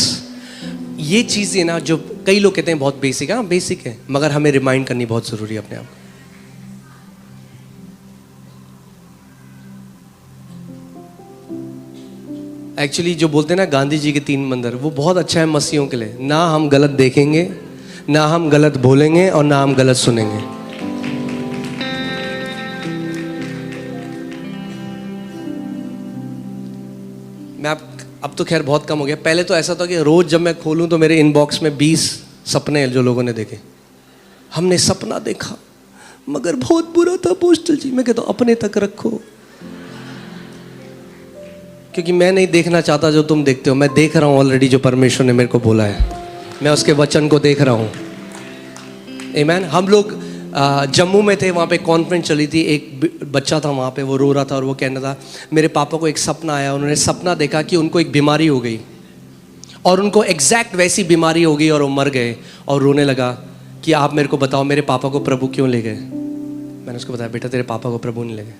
ये चीज़ें ना जो कई लोग कहते हैं बहुत बेसिक है, हाँ बेसिक है, मगर हमें रिमाइंड करनी बहुत ज़रूरी है अपने आप को। एक्चुअली जो बोलते हैं ना गांधी जी के 3 मंदिर, वो बहुत अच्छा है मसीहों के लिए। ना हम गलत देखेंगे, ना हम गलत बोलेंगे, और ना हम गलत सुनेंगे। मैं अब तो खैर बहुत कम हो गया। पहले तो ऐसा था कि रोज जब मैं खोलूं तो मेरे इनबॉक्स में 20 सपने जो लोगों ने देखे। हमने सपना देखा मगर बहुत बुरा था अपोस्टल जी। मैं कहता हूं अपने तक रखो, क्योंकि मैं नहीं देखना चाहता जो तुम देखते हो। मैं देख रहा हूं ऑलरेडी जो परमेश्वर ने मेरे को बोला है, मैं उसके वचन को देख रहा हूं। आमीन। हम लोग जम्मू में थे, वहाँ पे कॉन्फ्रेंस चली थी। एक बच्चा था वहाँ पे, वो रो रहा था और वो कहना था मेरे पापा को एक सपना आया। उन्होंने सपना देखा कि उनको एक बीमारी हो गई और उनको एग्जैक्ट वैसी बीमारी हो गई और वो मर गए। और रोने लगा कि आप मेरे को बताओ मेरे पापा को प्रभु क्यों ले गए। मैंने उसको बताया बेटा तेरे पापा को प्रभु नहीं ले गए।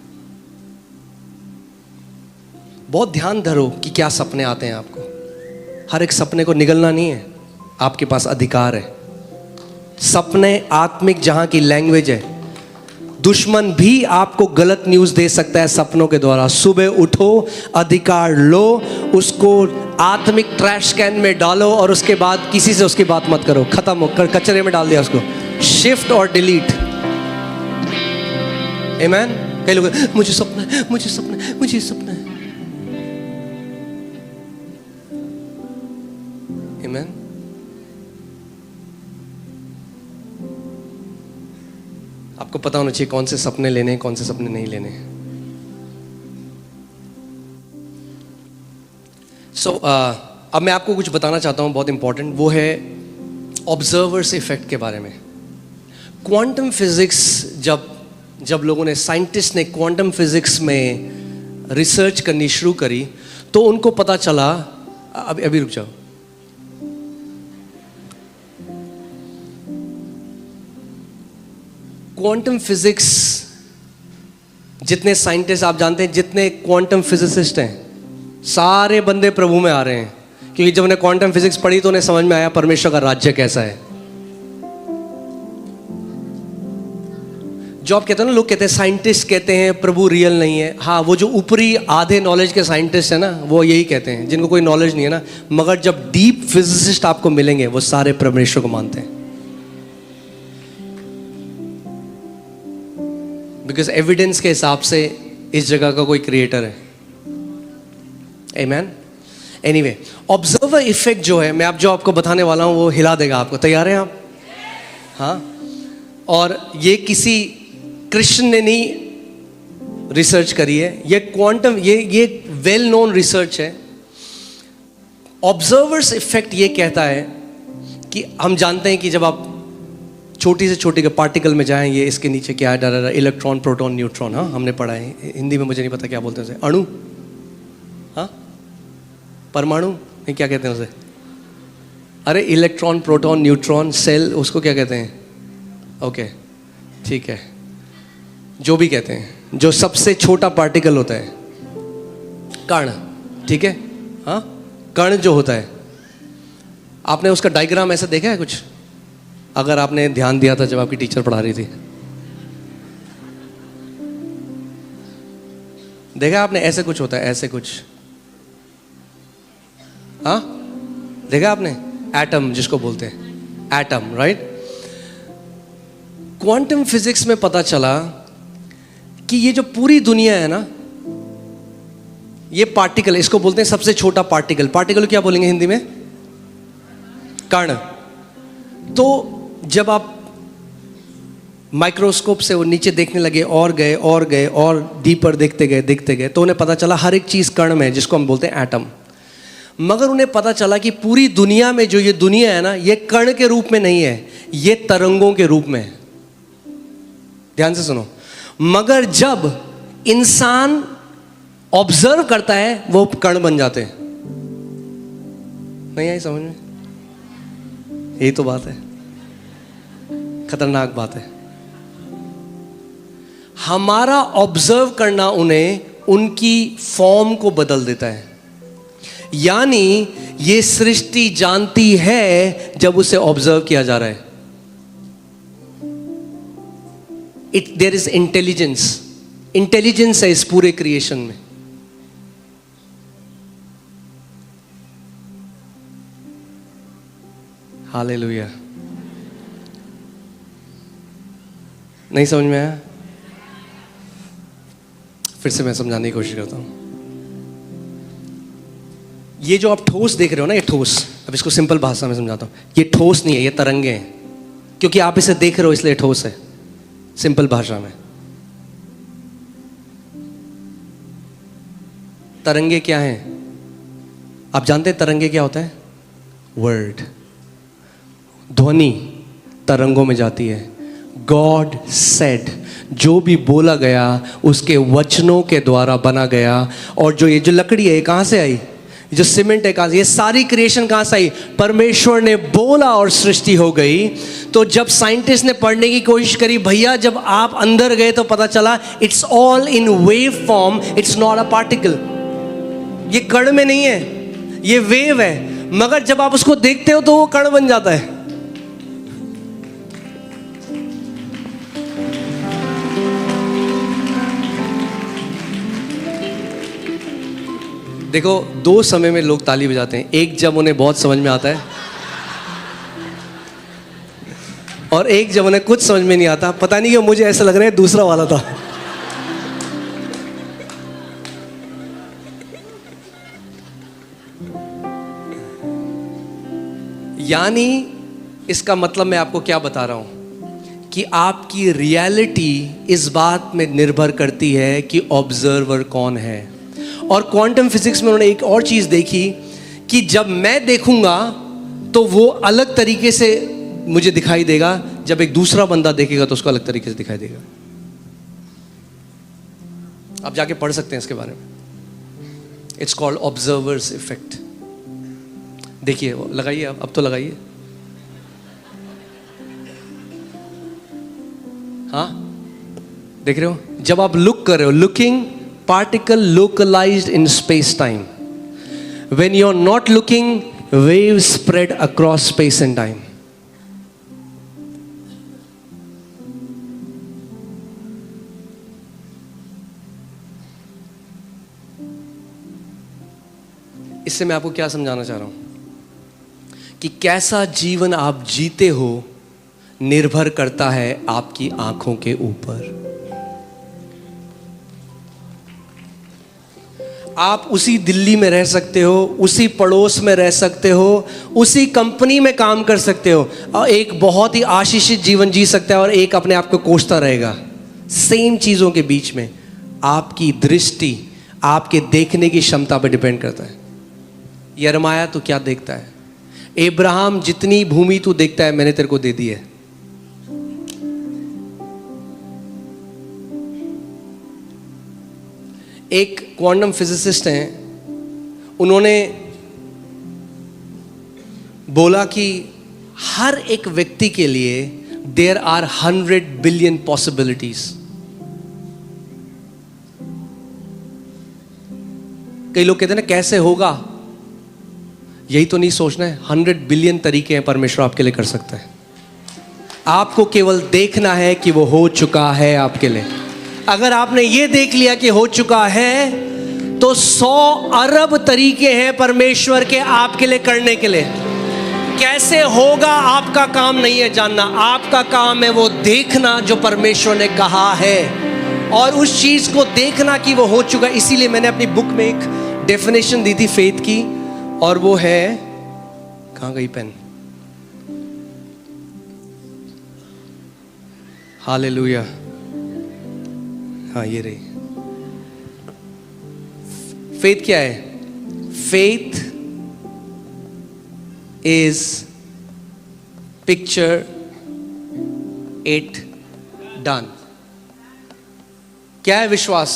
बहुत ध्यान धरो कि क्या सपने आते हैं आपको। हर एक सपने को निगलना नहीं है, आपके पास अधिकार है। सपने आत्मिक जहां की लैंग्वेज है, दुश्मन भी आपको गलत न्यूज़ दे सकता है सपनों के द्वारा। सुबह उठो, अधिकार लो, उसको आत्मिक ट्रैश कैन में डालो और उसके बाद किसी से उसकी बात मत करो। खत्म हो, कचरे में डाल दिया उसको। शिफ्ट और डिलीट। आमीन। कई लोग मुझे सपना है, मुझे सपना है, मुझे सपना है। आमीन। आपको पता होना चाहिए कौन से सपने लेने हैं, कौन से सपने नहीं लेने हैं। अब मैं आपको कुछ बताना चाहता हूं बहुत इंपॉर्टेंट, वो है ऑब्जर्वर्स इफेक्ट के बारे में। क्वांटम फिजिक्स जब लोगों ने, साइंटिस्ट ने क्वांटम फिजिक्स में रिसर्च करनी शुरू करी तो उनको पता चला, अभी रुक जाओ, क्वांटम फिजिक्स, जितने साइंटिस्ट आप जानते हैं, जितने क्वांटम फिजिसिस्ट हैं, सारे बंदे प्रभु में आ रहे हैं, क्योंकि जब उन्हें क्वांटम फिजिक्स पढ़ी तो उन्हें समझ में आया परमेश्वर का राज्य कैसा है। जो आप कहते हैं ना, लोग कहते हैं, साइंटिस्ट कहते हैं प्रभु रियल नहीं है। हाँ, वो जो ऊपरी आधे नॉलेज के साइंटिस्ट है ना, वो यही कहते हैं, जिनको कोई नॉलेज नहीं है ना। मगर जब डीप फिजिसिस्ट आपको मिलेंगे, वो सारे परमेश्वर को मानते हैं, बिकॉज एविडेंस के हिसाब से इस जगह का कोई क्रिएटर है। आमीन। एनीवे, ऑब्जर्वर इफेक्ट जो है, मैं जो आपको बताने वाला हूं वो हिला देगा आपको। तैयार हैं आप? हाँ। और ये किसी क्रिश्चियन ने नहीं रिसर्च करी है, ये क्वांटम, ये वेल नोन रिसर्च है। ऑब्जर्वर्स इफेक्ट ये कहता है कि हम जानते हैं कि जब आप छोटी से छोटी के पार्टिकल में जाएं, ये इसके नीचे क्या है, इलेक्ट्रॉन, प्रोटॉन, न्यूट्रॉन। हाँ, हमने पढ़ा है, हिंदी में मुझे नहीं पता क्या बोलते हैं उसे, अणु, हाँ, परमाणु नहीं, क्या कहते हैं उसे? अरे इलेक्ट्रॉन, प्रोटॉन, न्यूट्रॉन, सेल, उसको क्या कहते हैं? ओके, ठीक है, जो भी कहते हैं, जो सबसे छोटा पार्टिकल होता है, कण, ठीक है, हाँ, कण जो होता है, आपने उसका डायग्राम ऐसा देखा है कुछ? अगर आपने ध्यान दिया था जब आपकी टीचर पढ़ा रही थी, देखा आपने? ऐसे कुछ होता है, ऐसे कुछ, हाँ, देखा आपने? एटम जिसको बोलते हैं, एटम, राइट। क्वांटम फिजिक्स में पता चला कि ये जो पूरी दुनिया है ना, ये पार्टिकल, इसको बोलते हैं सबसे छोटा पार्टिकल। पार्टिकल क्या बोलेंगे हिंदी में? कण। तो जब आप माइक्रोस्कोप से वो नीचे देखने लगे, और गए और गए और डीपर देखते गए, तो उन्हें पता चला हर एक चीज कण में है, जिसको हम बोलते हैं एटम। मगर उन्हें पता चला कि पूरी दुनिया में जो ये दुनिया है ना, ये कण के रूप में नहीं है, ये तरंगों के रूप में है। ध्यान से सुनो। मगर जब इंसान ऑब्जर्व करता है, वो कण बन जाते हैं। नहीं आई समझ में? यही तो बात है, खतरनाक बात है। हमारा ऑब्जर्व करना उन्हें, उनकी फॉर्म को बदल देता है। यानी ये सृष्टि जानती है जब उसे ऑब्जर्व किया जा रहा है। देयर इज इंटेलिजेंस है इस पूरे क्रिएशन में। हालेलुया। नहीं समझ में आया? फिर से मैं समझाने की कोशिश करता हूं। ये जो आप ठोस देख रहे हो ना, ये ठोस, अब इसको सिंपल भाषा में समझाता हूं। ये ठोस नहीं है, ये तरंगे हैं, क्योंकि आप इसे देख रहे हो इसलिए ठोस है। सिंपल भाषा में तरंगे क्या हैं? आप जानते हैं तरंगे क्या होता है? वर्ड, ध्वनि तरंगों में जाती है। गॉड सेड, जो भी बोला गया उसके वचनों के द्वारा बना गया। और जो ये जो लकड़ी है, कहां से आई? जो सीमेंट है, कहां से? ये सारी क्रिएशन कहां से आई? परमेश्वर ने बोला और सृष्टि हो गई। तो जब साइंटिस्ट ने पढ़ने की कोशिश करी, भैया जब आप अंदर गए तो पता चला it's all in wave form, it's not a particle. ये कण में नहीं है, ये वेव है। मगर जब आप उसको देखते हो तो वो कण बन जाता है। देखो, दो समय में लोग ताली बजाते हैं, एक जब उन्हें बहुत समझ में आता है और एक जब उन्हें कुछ समझ में नहीं आता। पता नहीं क्यों मुझे ऐसा लग रहा है दूसरा वाला था। यानी इसका मतलब मैं आपको क्या बता रहा हूं कि आपकी रियलिटी इस बात में निर्भर करती है कि ऑब्जर्वर कौन है। और क्वांटम फिजिक्स में उन्होंने एक और चीज देखी कि जब मैं देखूंगा तो वो अलग तरीके से मुझे दिखाई देगा, जब एक दूसरा बंदा देखेगा तो उसको अलग तरीके से दिखाई देगा। आप जाके पढ़ सकते हैं इसके बारे में। It's called observers effect. देखिए, लगाइए, अब तो लगाइए। हाँ, देख रहे हो? जब आप लुक कर रहे हो, looking, particle localised in space time. When you are not looking, wave spread across space and time. इससे मैं आपको क्या समझाना चाह रहा हूं कि कैसा जीवन आप जीते हो निर्भर करता है आपकी आंखों के ऊपर। आप उसी दिल्ली में रह सकते हो, उसी पड़ोस में रह सकते हो, उसी कंपनी में काम कर सकते हो और एक बहुत ही आशीषित जीवन जी सकते हो और एक अपने आप को कोसता रहेगा। सेम चीजों के बीच में आपकी दृष्टि, आपके देखने की क्षमता पर डिपेंड करता है। यिर्मयाह तो क्या देखता है? अब्राहम, जितनी भूमि तू देखता है मैंने तेरे को दे दी है। एक क्वांटम फिजिसिस्ट हैं, उन्होंने बोला कि हर एक व्यक्ति के लिए देयर आर 100 बिलियन पॉसिबिलिटीज। कई लोग कहते हैं ना कैसे होगा, यही तो नहीं सोचना है। 100 बिलियन तरीके हैं परमेश्वर आपके लिए कर सकता है। आपको केवल देखना है कि वो हो चुका है आपके लिए। अगर आपने ये देख लिया कि हो चुका है तो 100 अरब तरीके हैं परमेश्वर के आपके लिए करने के लिए। कैसे होगा आपका काम नहीं है जानना, आपका काम है वो देखना जो परमेश्वर ने कहा है और उस चीज को देखना कि वो हो चुका है। इसीलिए मैंने अपनी बुक में एक डेफिनेशन दी थी फेथ की, और वो है, कहां गई पेन? हालेलुया, हाँ ये रही। फेथ क्या है? Faith is picture it done. क्या है विश्वास?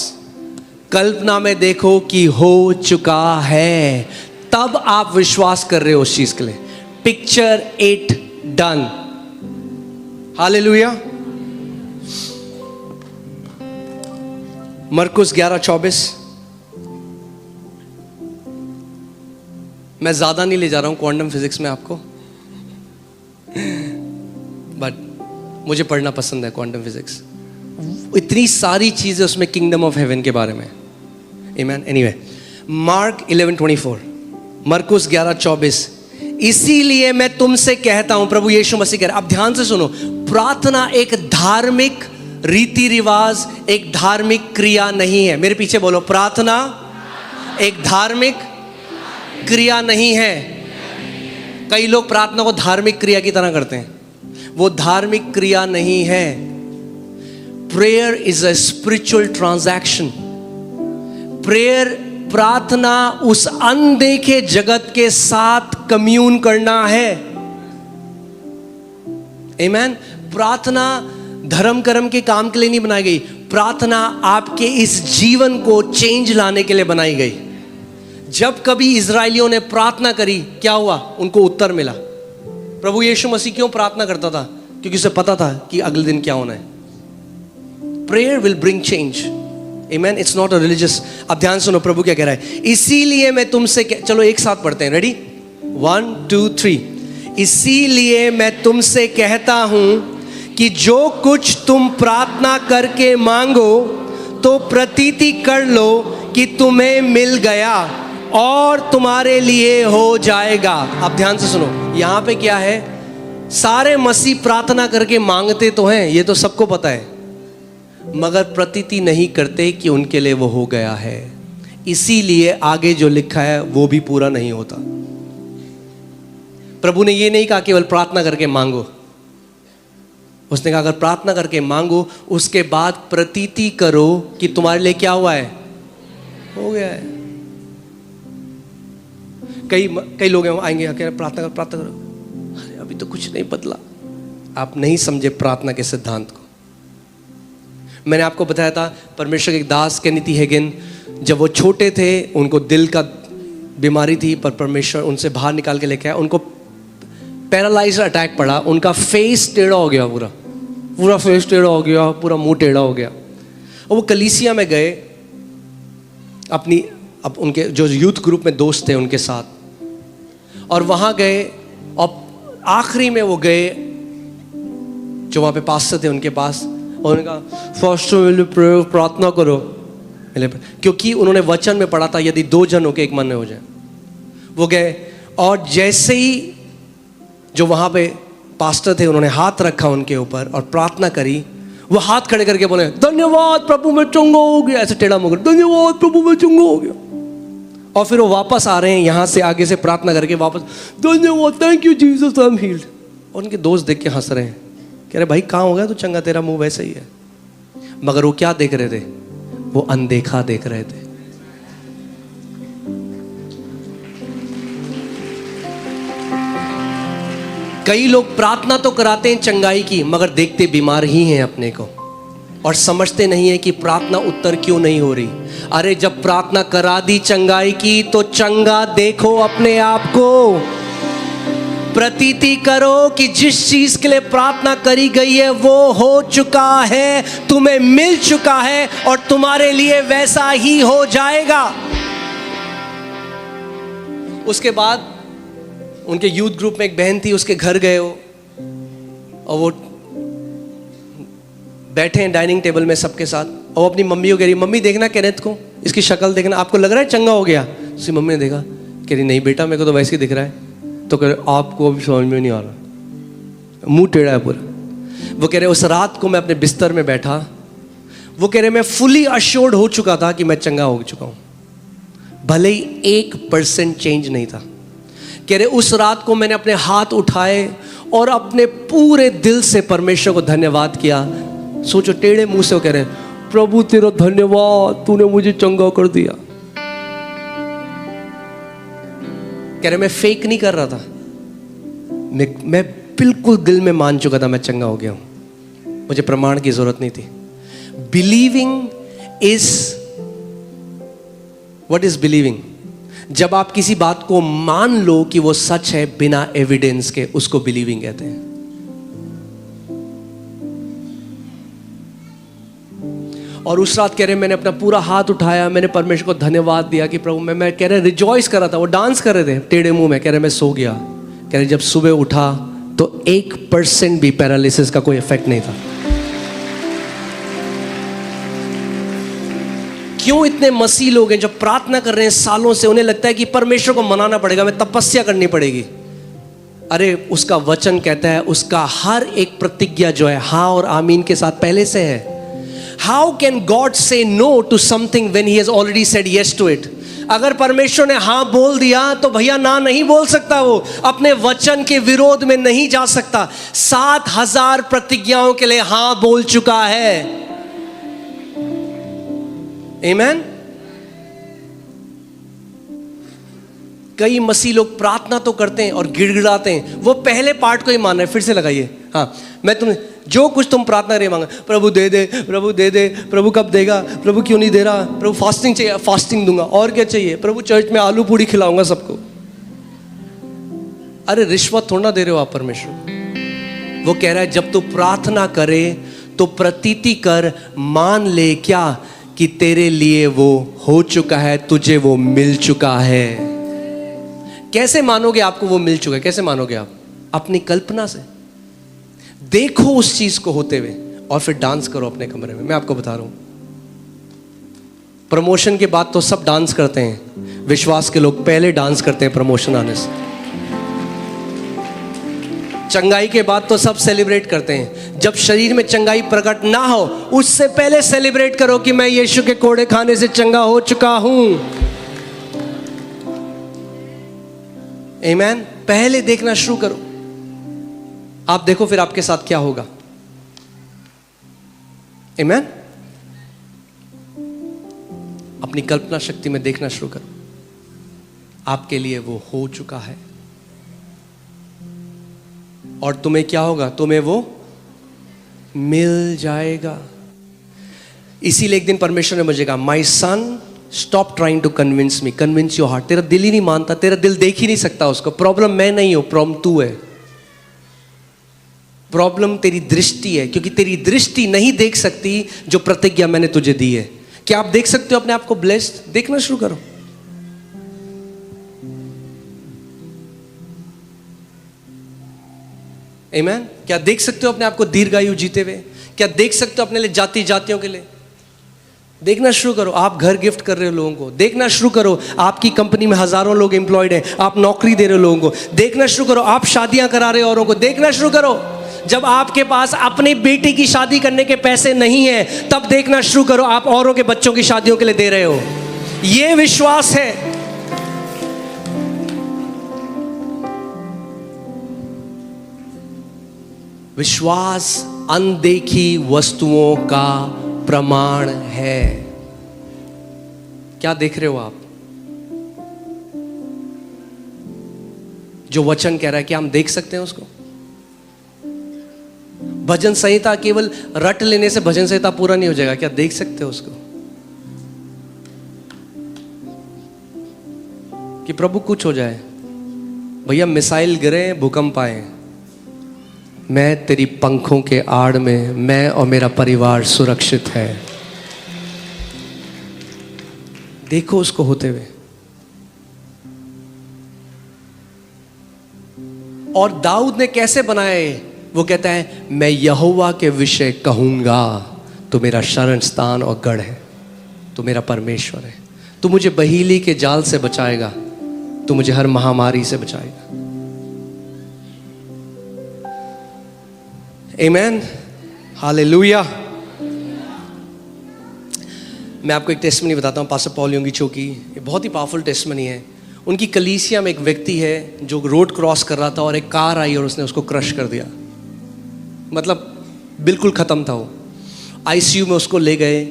कल्पना में देखो कि हो चुका है, तब आप विश्वास कर रहे हो उस चीज के लिए। Picture it done. हालेलुया। मरकुस 11:24। मैं ज्यादा नहीं ले जा रहा हूं क्वांटम फिजिक्स में आपको, बट मुझे पढ़ना पसंद है क्वांटम फिजिक्स। इतनी सारी चीजें उसमें किंगडम ऑफ हेवन के बारे में। आमीन। एनीवे, मार्क 11:24, मरकुस 11:24। इसीलिए मैं तुमसे कहता हूं, प्रभु यीशु मसीह कह रहा, अब ध्यान से सुनो, प्रार्थना एक धार्मिक रीति रिवाज, एक धार्मिक क्रिया नहीं है। मेरे पीछे बोलो, प्रार्थना एक धार्मिक क्रिया नहीं है। कई लोग प्रार्थना को धार्मिक क्रिया की तरह करते हैं, वो धार्मिक क्रिया नहीं है। Prayer is a spiritual transaction. Prayer, प्रार्थना उस अनदेखे जगत के साथ कम्यून करना है। आमीन। प्रार्थना धर्म कर्म के काम के लिए नहीं बनाई गई, प्रार्थना आपके इस जीवन को चेंज लाने के लिए बनाई गई। जब कभी इजरायलियों ने प्रार्थना करी, क्या हुआ? उनको उत्तर मिला। प्रभु यीशु मसीह क्यों प्रार्थना करता था? क्योंकि उसे पता था कि अगले दिन क्या होना है। Prayer will bring change. Amen. It's not a religious. अब ध्यान सुनो, प्रभु क्या कह रहा है? इसीलिए मैं तुमसे चलो एक साथ पढ़ते हैं। रेडी? 1 2 3। इसीलिए मैं तुमसे कहता हूं कि जो कुछ तुम प्रार्थना करके मांगो तो प्रतीति कर लो कि तुम्हें मिल गया, और तुम्हारे लिए हो जाएगा। अब ध्यान से सुनो, यहां पे क्या है, सारे मसीह प्रार्थना करके मांगते तो हैं, ये तो सबको पता है, मगर प्रतीति नहीं करते कि उनके लिए वो हो गया है। इसीलिए आगे जो लिखा है वो भी पूरा नहीं होता। प्रभु ने ये नहीं कहा केवल प्रार्थना करके मांगो, उसने कहा अगर प्रार्थना करके मांगो उसके बाद प्रतीति करो कि तुम्हारे लिए क्या हुआ है, हो गया है। कई लोग आएंगे प्रार्थना करो, अरे अभी तो कुछ नहीं बदला। आप नहीं समझे प्रार्थना के सिद्धांत को। मैंने आपको बताया था परमेश्वर के एक दास केनेथ हेगिन, जब वो छोटे थे उनको दिल का बीमारी थी, पर परमेश्वर उनसे बाहर निकाल के लेके आया। उनको पैरालाइज अटैक पड़ा, उनका फेस टेढ़ा हो गया, पूरा फेस टेढ़ा हो गया, पूरा मुंह टेढ़ा हो गया। और वो कलीसिया में गए अब उनके जो यूथ ग्रुप में दोस्त थे उनके साथ, और वहाँ गए और आखिरी में वो गए जो वहाँ पे पास्टर थे उनके पास, और उन्होंने कहा फर्स्ट प्रार्थना करो, क्योंकि उन्होंने वचन में पढ़ा था यदि 2 जन होके एक मन में हो जाए। वो गए और जैसे ही जो वहाँ पे पास्टर थे उन्होंने हाथ रखा उनके ऊपर और प्रार्थना करी, वो हाथ खड़े करके बोले धन्यवाद प्रभु मैं चंगा हो गया, ऐसे टेढ़ा मुंह, धन्यवाद प्रभु मैं चंगा हो गया। और फिर वो वापस आ रहे हैं यहाँ से आगे से प्रार्थना करके वापस, धन्यवाद thank you Jesus I am heeled. और उनके दोस्त देख के हंस रहे हैं, कह रहे भाई कहाँ हो गया तू चंगा, तेरा मुंह वैसे ही है। मगर वो क्या देख रहे थे, वो अनदेखा देख रहे थे। कई लोग प्रार्थना तो कराते हैं चंगाई की, मगर देखते बीमार ही हैं अपने को, और समझते नहीं है कि प्रार्थना उत्तर क्यों नहीं हो रही। अरे जब प्रार्थना करा दी चंगाई की तो चंगा देखो अपने आप को। प्रतीति करो कि जिस चीज के लिए प्रार्थना करी गई है वो हो चुका है, तुम्हें मिल चुका है, और तुम्हारे लिए वैसा ही हो जाएगा। उसके बाद उनके यूथ ग्रुप में एक बहन थी, उसके घर गए हो और वो बैठे हैं डाइनिंग टेबल में सबके साथ, और वो अपनी मम्मी को कह रही, मम्मी देखना केनेथ को, इसकी शक्ल देखना, आपको लग रहा है चंगा हो गया? उसकी मम्मी ने देखा, कह रही नहीं बेटा मेरे को तो वैसे ही दिख रहा है। तो कह रहे आपको अभी समझ में नहीं आ रहा, मुंह टेढ़ा है पूरा। वो कह रहे उस रात को मैं अपने बिस्तर में बैठा, वो कह रहे मैं फुली अश्योर्ड हो चुका था कि मैं चंगा हो चुका हूं, भले ही 1% चेंज नहीं था। कह रहे उस रात को मैंने अपने हाथ उठाए और अपने पूरे दिल से परमेश्वर को धन्यवाद किया। सोचो टेढ़े मुंह से वो कह रहे प्रभु तेरा धन्यवाद, तूने मुझे चंगा कर दिया। कह रहे मैं फेक नहीं कर रहा था, मैं बिल्कुल दिल में मान चुका था मैं चंगा हो गया हूं, मुझे प्रमाण की जरूरत नहीं थी। Believing is what is believing? जब आप किसी बात को मान लो कि वो सच है बिना एविडेंस के, उसको बिलीविंग कहते हैं। और उस रात कह रहे मैंने अपना पूरा हाथ उठाया, मैंने परमेश्वर को धन्यवाद दिया कि प्रभु मैं कह रहे रिजॉइस कर रहा था, वो डांस कर रहे थे टेढ़े मुंह में। कह रहे मैं सो गया, कह रहे जब सुबह उठा तो 1% भी पैरालिसिस का कोई इफेक्ट नहीं था। क्यों इतने मसीह लोग हैं जो प्रार्थना कर रहे हैं सालों से, उन्हें लगता है कि परमेश्वर को मनाना पड़ेगा, मैं तपस्या करनी पड़ेगी। अरे उसका वचन कहता है उसका हर एक प्रतिज्ञा जो है हाँ और आमीन के साथ पहले से है। How can God say no to something when he has already said yes to it? अगर परमेश्वर ने हाँ बोल दिया तो भैया ना नहीं बोल सकता, वो अपने वचन के विरोध में नहीं जा सकता। 7000 प्रतिज्ञाओं के लिए हाँ बोल चुका है। आमेन। कई मसीह लोग प्रार्थना तो करते हैं और गिड़गिड़ाते हैं, वो पहले पार्ट को ही मान रहे हैं। फिर से लगाइए, हाँ मैं तुम्हें जो कुछ तुम प्रार्थना कर रहे मांगा, प्रभु दे दे, प्रभु दे दे, प्रभु कब देगा, प्रभु क्यों नहीं दे रहा, प्रभु फास्टिंग चाहिए, फास्टिंग दूंगा, और क्या चाहिए, प्रभु चर्च में आलू पूड़ी खिलाऊंगा सबको। अरे रिश्वत थोड़ा ना दे रहे हो आप परमेश्वर। वो कह रहा है जब तू प्रार्थना करे तो प्रतीति कर, मान ले क्या कि तेरे लिए वो हो चुका है, तुझे वो मिल चुका है। कैसे मानोगे आपको वो मिल चुका है? कैसे मानोगे आप? अपनी कल्पना से देखो उस चीज को होते हुए और फिर डांस करो अपने कमरे में। मैं आपको बता रहा हूं, प्रमोशन के बाद तो सब डांस करते हैं, विश्वास के लोग पहले डांस करते हैं प्रमोशन आने से। चंगाई के बाद तो सब सेलिब्रेट करते हैं। जब शरीर में चंगाई प्रकट ना हो उससे पहले सेलिब्रेट करो कि मैं यीशु के कोड़े खाने से चंगा हो चुका हूं। आमीन। पहले देखना शुरू करो। आप देखो फिर आपके साथ क्या होगा। आमीन। अपनी कल्पना शक्ति में देखना शुरू करो, आपके लिए वो हो चुका है और तुम्हें क्या होगा, तुम्हें वो मिल जाएगा। इसीलिए एक दिन परमेश्वर ने मुझे कहा, my son stop trying to convince me, convince your heart. तेरा दिल ही नहीं मानता, तेरा दिल देख ही नहीं सकता उसको। प्रॉब्लम मैं नहीं हूं, प्रॉब्लम तू है। प्रॉब्लम तेरी दृष्टि है, क्योंकि तेरी दृष्टि नहीं देख सकती जो प्रतिज्ञा मैंने तुझे दी है। क्या आप देख सकते हो अपने आप को ब्लेस्ड? देखना शुरू करो। आमीन। क्या देख सकते हो अपने आप को दीर्घायु जीते हुए? क्या देख सकते हो अपने लिए जाति जातियों के लिए? देखना शुरू करो। आप घर गिफ्ट कर रहे हो लोगों को, देखना शुरू करो। आपकी कंपनी में हजारों लोग एम्प्लॉयड हैं, आप नौकरी दे रहे हो लोगों को, देखना शुरू करो। आप शादियां करा रहे हो औरों को, देखना शुरू करो। जब आपके पास अपनी बेटी की शादी करने के पैसे नहीं है तब देखना शुरू करो आप औरों के बच्चों की शादियों के लिए दे रहे हो। यह विश्वास है। विश्वास अनदेखी वस्तुओं का प्रमाण है। क्या देख रहे हो आप? जो वचन कह रहा है, क्या हम देख सकते हैं उसको? भजन संहिता केवल रट लेने से भजन संहिता पूरा नहीं हो जाएगा। क्या देख सकते हो उसको कि प्रभु कुछ हो जाए, भैया मिसाइल गिरे, भूकंप आए, मैं तेरी पंखों के आड़ में, मैं और मेरा परिवार सुरक्षित है। देखो उसको होते हुए। और दाऊद ने कैसे बनाए? वो कहता है, मैं यहोवा के विषय कहूंगा, तो मेरा शरण स्थान और गढ़ है, तो मेरा परमेश्वर है। तू मुझे बहीली के जाल से बचाएगा, तू मुझे हर महामारी से बचाएगा। आमीन। हालेलुया। मैं आपको एक टेस्टमनी बताता हूँ, पास्टर पॉल योंगिचो की। ये बहुत ही पावरफुल टेस्टमनी है। उनकी कलीसिया में एक व्यक्ति है जो रोड क्रॉस कर रहा था और एक कार आई और उसने उसको क्रश कर दिया। मतलब बिल्कुल खत्म था वो। आईसीयू में उसको ले गए,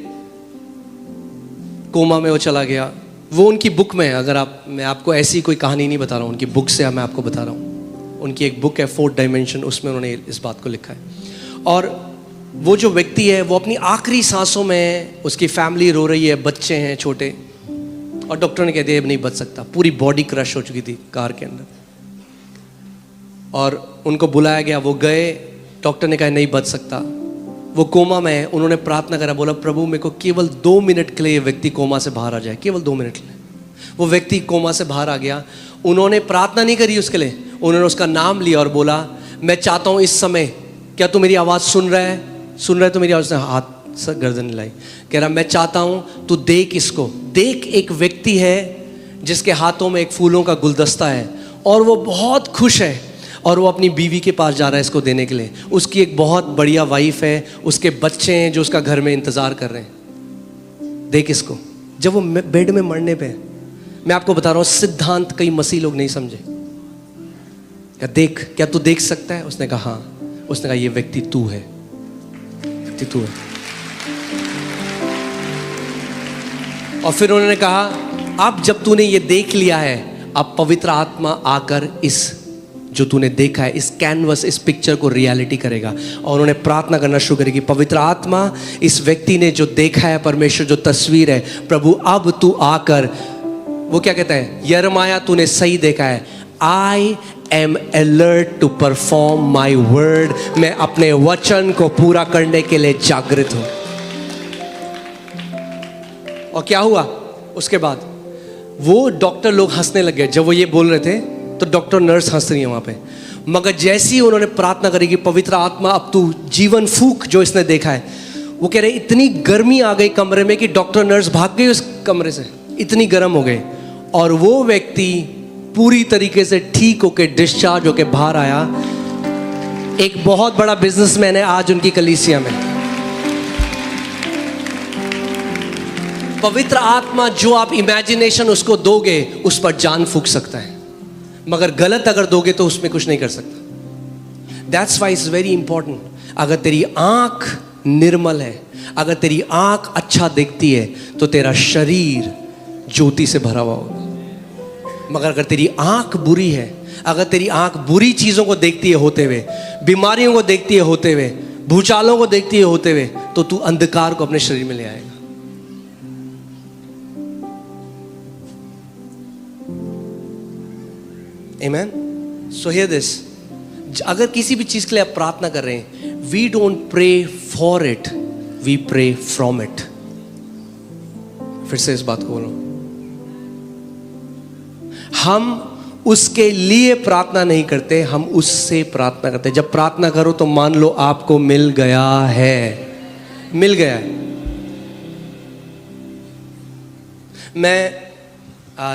कोमा में वो चला गया। वो उनकी बुक में है। अगर आप, मैं आपको ऐसी कोई कहानी नहीं बता रहा हूँ, उनकी बुक से मैं आपको बता रहा हूँ। उनकी एक बुक है 4th डायमेंशन, उसमें उन्होंने इस बात को लिखा है। और वो जो व्यक्ति है वो अपनी आखिरी सांसों में, उसकी फैमिली रो रही है, बच्चे हैं छोटे, और डॉक्टर ने कह दिया अब नहीं बच सकता। पूरी बॉडी क्रश हो चुकी थी कार के अंदर, और उनको बुलाया गया। वो गए, डॉक्टर ने कहा नहीं बच सकता। वो कोमा में है। उन्होंने प्रार्थना करा, बोला प्रभु मेरे को केवल 2 मिनट के लिए ये व्यक्ति कोमा से बाहर आ जाए, केवल 2 मिनट के लिए। वो व्यक्ति कोमा से बाहर आ गया। उन्होंने प्रार्थना नहीं करी उसके लिए, उन्होंने उसका नाम लिया और बोला, मैं चाहता हूँ इस समय, क्या तू मेरी आवाज़ सुन रहा है? सुन रहा है तो मेरी आवाज़? हाथ से गर्दन हिलाई। कह रहा मैं चाहता हूँ तू देख इसको, देख एक व्यक्ति है जिसके हाथों में एक फूलों का गुलदस्ता है और वो बहुत खुश है, और वो अपनी बीवी के पास जा रहा है इसको देने के लिए। उसकी एक बहुत बढ़िया वाइफ है, उसके बच्चे हैं जो उसका घर में इंतज़ार कर रहे हैं। देख इसको। जब वो बेड में मरने पे, मैं आपको बता रहा हूँ सिद्धांत कई मसीह लोग नहीं समझे। क्या देख, क्या तू देख सकता है? उसने कहा हाँ। उसने कहा ये व्यक्ति तू है, व्यक्ति तू है। और फिर उन्होंने कहा अब जब तूने ये देख लिया है, अब पवित्र आत्मा आकर इस जो तूने देखा है, इस कैनवस, इस पिक्चर को रियलिटी करेगा। और उन्होंने प्रार्थना करना शुरू करी कि पवित्र आत्मा, इस व्यक्ति ने जो देखा है, परमेश्वर जो तस्वीर है, प्रभु अब तू आकर, वो क्या कहता है, यिर्मयाह तूने सही देखा है, I am alert to perform my word. मैं अपने वचन को पूरा करने के लिए जागृत हूं। और क्या हुआ उसके बाद? वो डॉक्टर लोग हंसने लगे जब वो ये बोल रहे थे, तो डॉक्टर नर्स हंस रही है वहां पे। मगर जैसे ही उन्होंने प्रार्थना करी कि पवित्र आत्मा अब तू जीवन फूंक जो इसने देखा है, वो कह रहे इतनी गर्मी आ गई कमरे में कि डॉक्टर नर्स भाग गई उस कमरे से, इतनी गर्म हो गए। और वो व्यक्ति पूरी तरीके से ठीक होके डिस्चार्ज होके बाहर आया। एक बहुत बड़ा बिजनेसमैन है आज उनकी कलीसिया में। पवित्र आत्मा जो आप इमेजिनेशन उसको दोगे उस पर जान फूंक सकता है, मगर गलत अगर दोगे तो उसमें कुछ नहीं कर सकता। That's why it's very important. अगर तेरी आंख निर्मल है, अगर तेरी आंख अच्छा देखती है तो तेरा शरीर ज्योति से भरा हुआ होगा। मगर अगर तेरी आंख बुरी है, अगर तेरी आंख बुरी चीजों को देखती है होते हुए, बीमारियों को देखती है होते हुए, भूचालों को देखती है होते हुए, तो तू अंधकार को अपने शरीर में ले आएगा। Amen? So hear this. अगर किसी भी चीज के लिए आप प्रार्थना कर रहे हैं, we don't pray for it, we pray from it. फिर से इस बात को बोलो, हम उसके लिए प्रार्थना नहीं करते, हम उससे प्रार्थना करते। जब प्रार्थना करो तो मान लो आपको मिल गया है, मिल गया है। मैं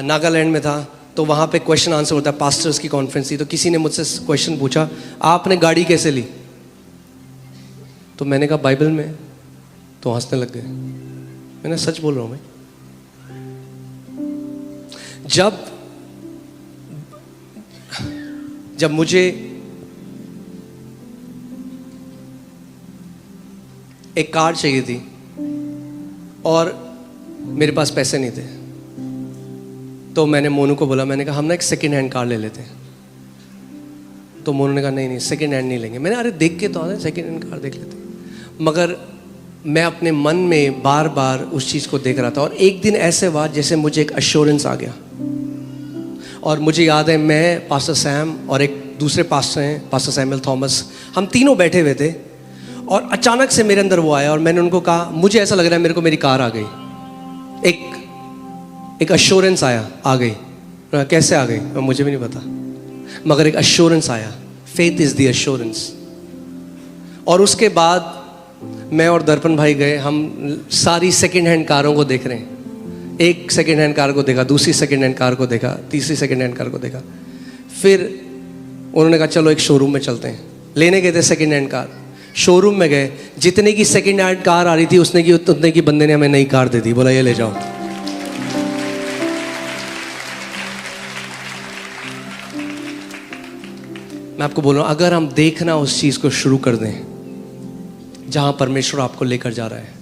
नागालैंड में था, तो वहाँ पे क्वेश्चन आंसर होता है, पास्टर्स की कॉन्फ्रेंस थी। तो किसी ने मुझसे क्वेश्चन पूछा, आपने गाड़ी कैसे ली? तो मैंने कहा बाइबल में। तो हंसने लग गए। मैंने सच बोल रहा हूँ मैं। जब मुझे एक कार चाहिए थी और मेरे पास पैसे नहीं थे, तो मैंने मोनू को बोला, मैंने कहा हम ना एक सेकेंड हैंड कार ले लेते हैं। तो मोनू ने कहा नहीं सेकेंड हैंड नहीं लेंगे। मैंने अरे देख के तो आते सेकेंड हैंड कार देख लेते हैं। मगर मैं अपने मन में बार बार उस चीज़ को देख रहा था। और एक दिन ऐसे हुआ जैसे मुझे एक अश्योरेंस आ गया। और मुझे याद है, मैं, पास्टर सैम और एक दूसरे पास्टर हैं, पास्टर सैमुअल थॉमस, हम तीनों बैठे हुए थे। और अचानक से मेरे अंदर वो आया और मैंने उनको कहा, मुझे ऐसा लग रहा है मेरे को मेरी कार आ गई। एक अश्योरेंस आ गई। कैसे आ गई मुझे भी नहीं पता, मगर एक अश्योरेंस आया। Faith is the assurance. और उसके बाद मैं और दर्पण भाई गए, हम सारी सेकेंड हैंड कारों को देख रहे हैं। एक सेकेंड हैंड कार को देखा, दूसरी सेकेंड हैंड कार को देखा, तीसरी सेकेंड हैंड कार को देखा। फिर उन्होंने कहा चलो एक शोरूम में चलते हैं। लेने गए थे सेकेंड हैंड कार। शोरूम में गए, जितने की सेकेंड हैंड कार आ रही थी उतने की बंदे ने हमें नई कार दे दी। बोला ये ले जाओ। मैं आपको बोल रहा हूं, अगर हम देखना उस चीज को शुरू कर दें जहां परमेश्वर आपको लेकर जा रहा है,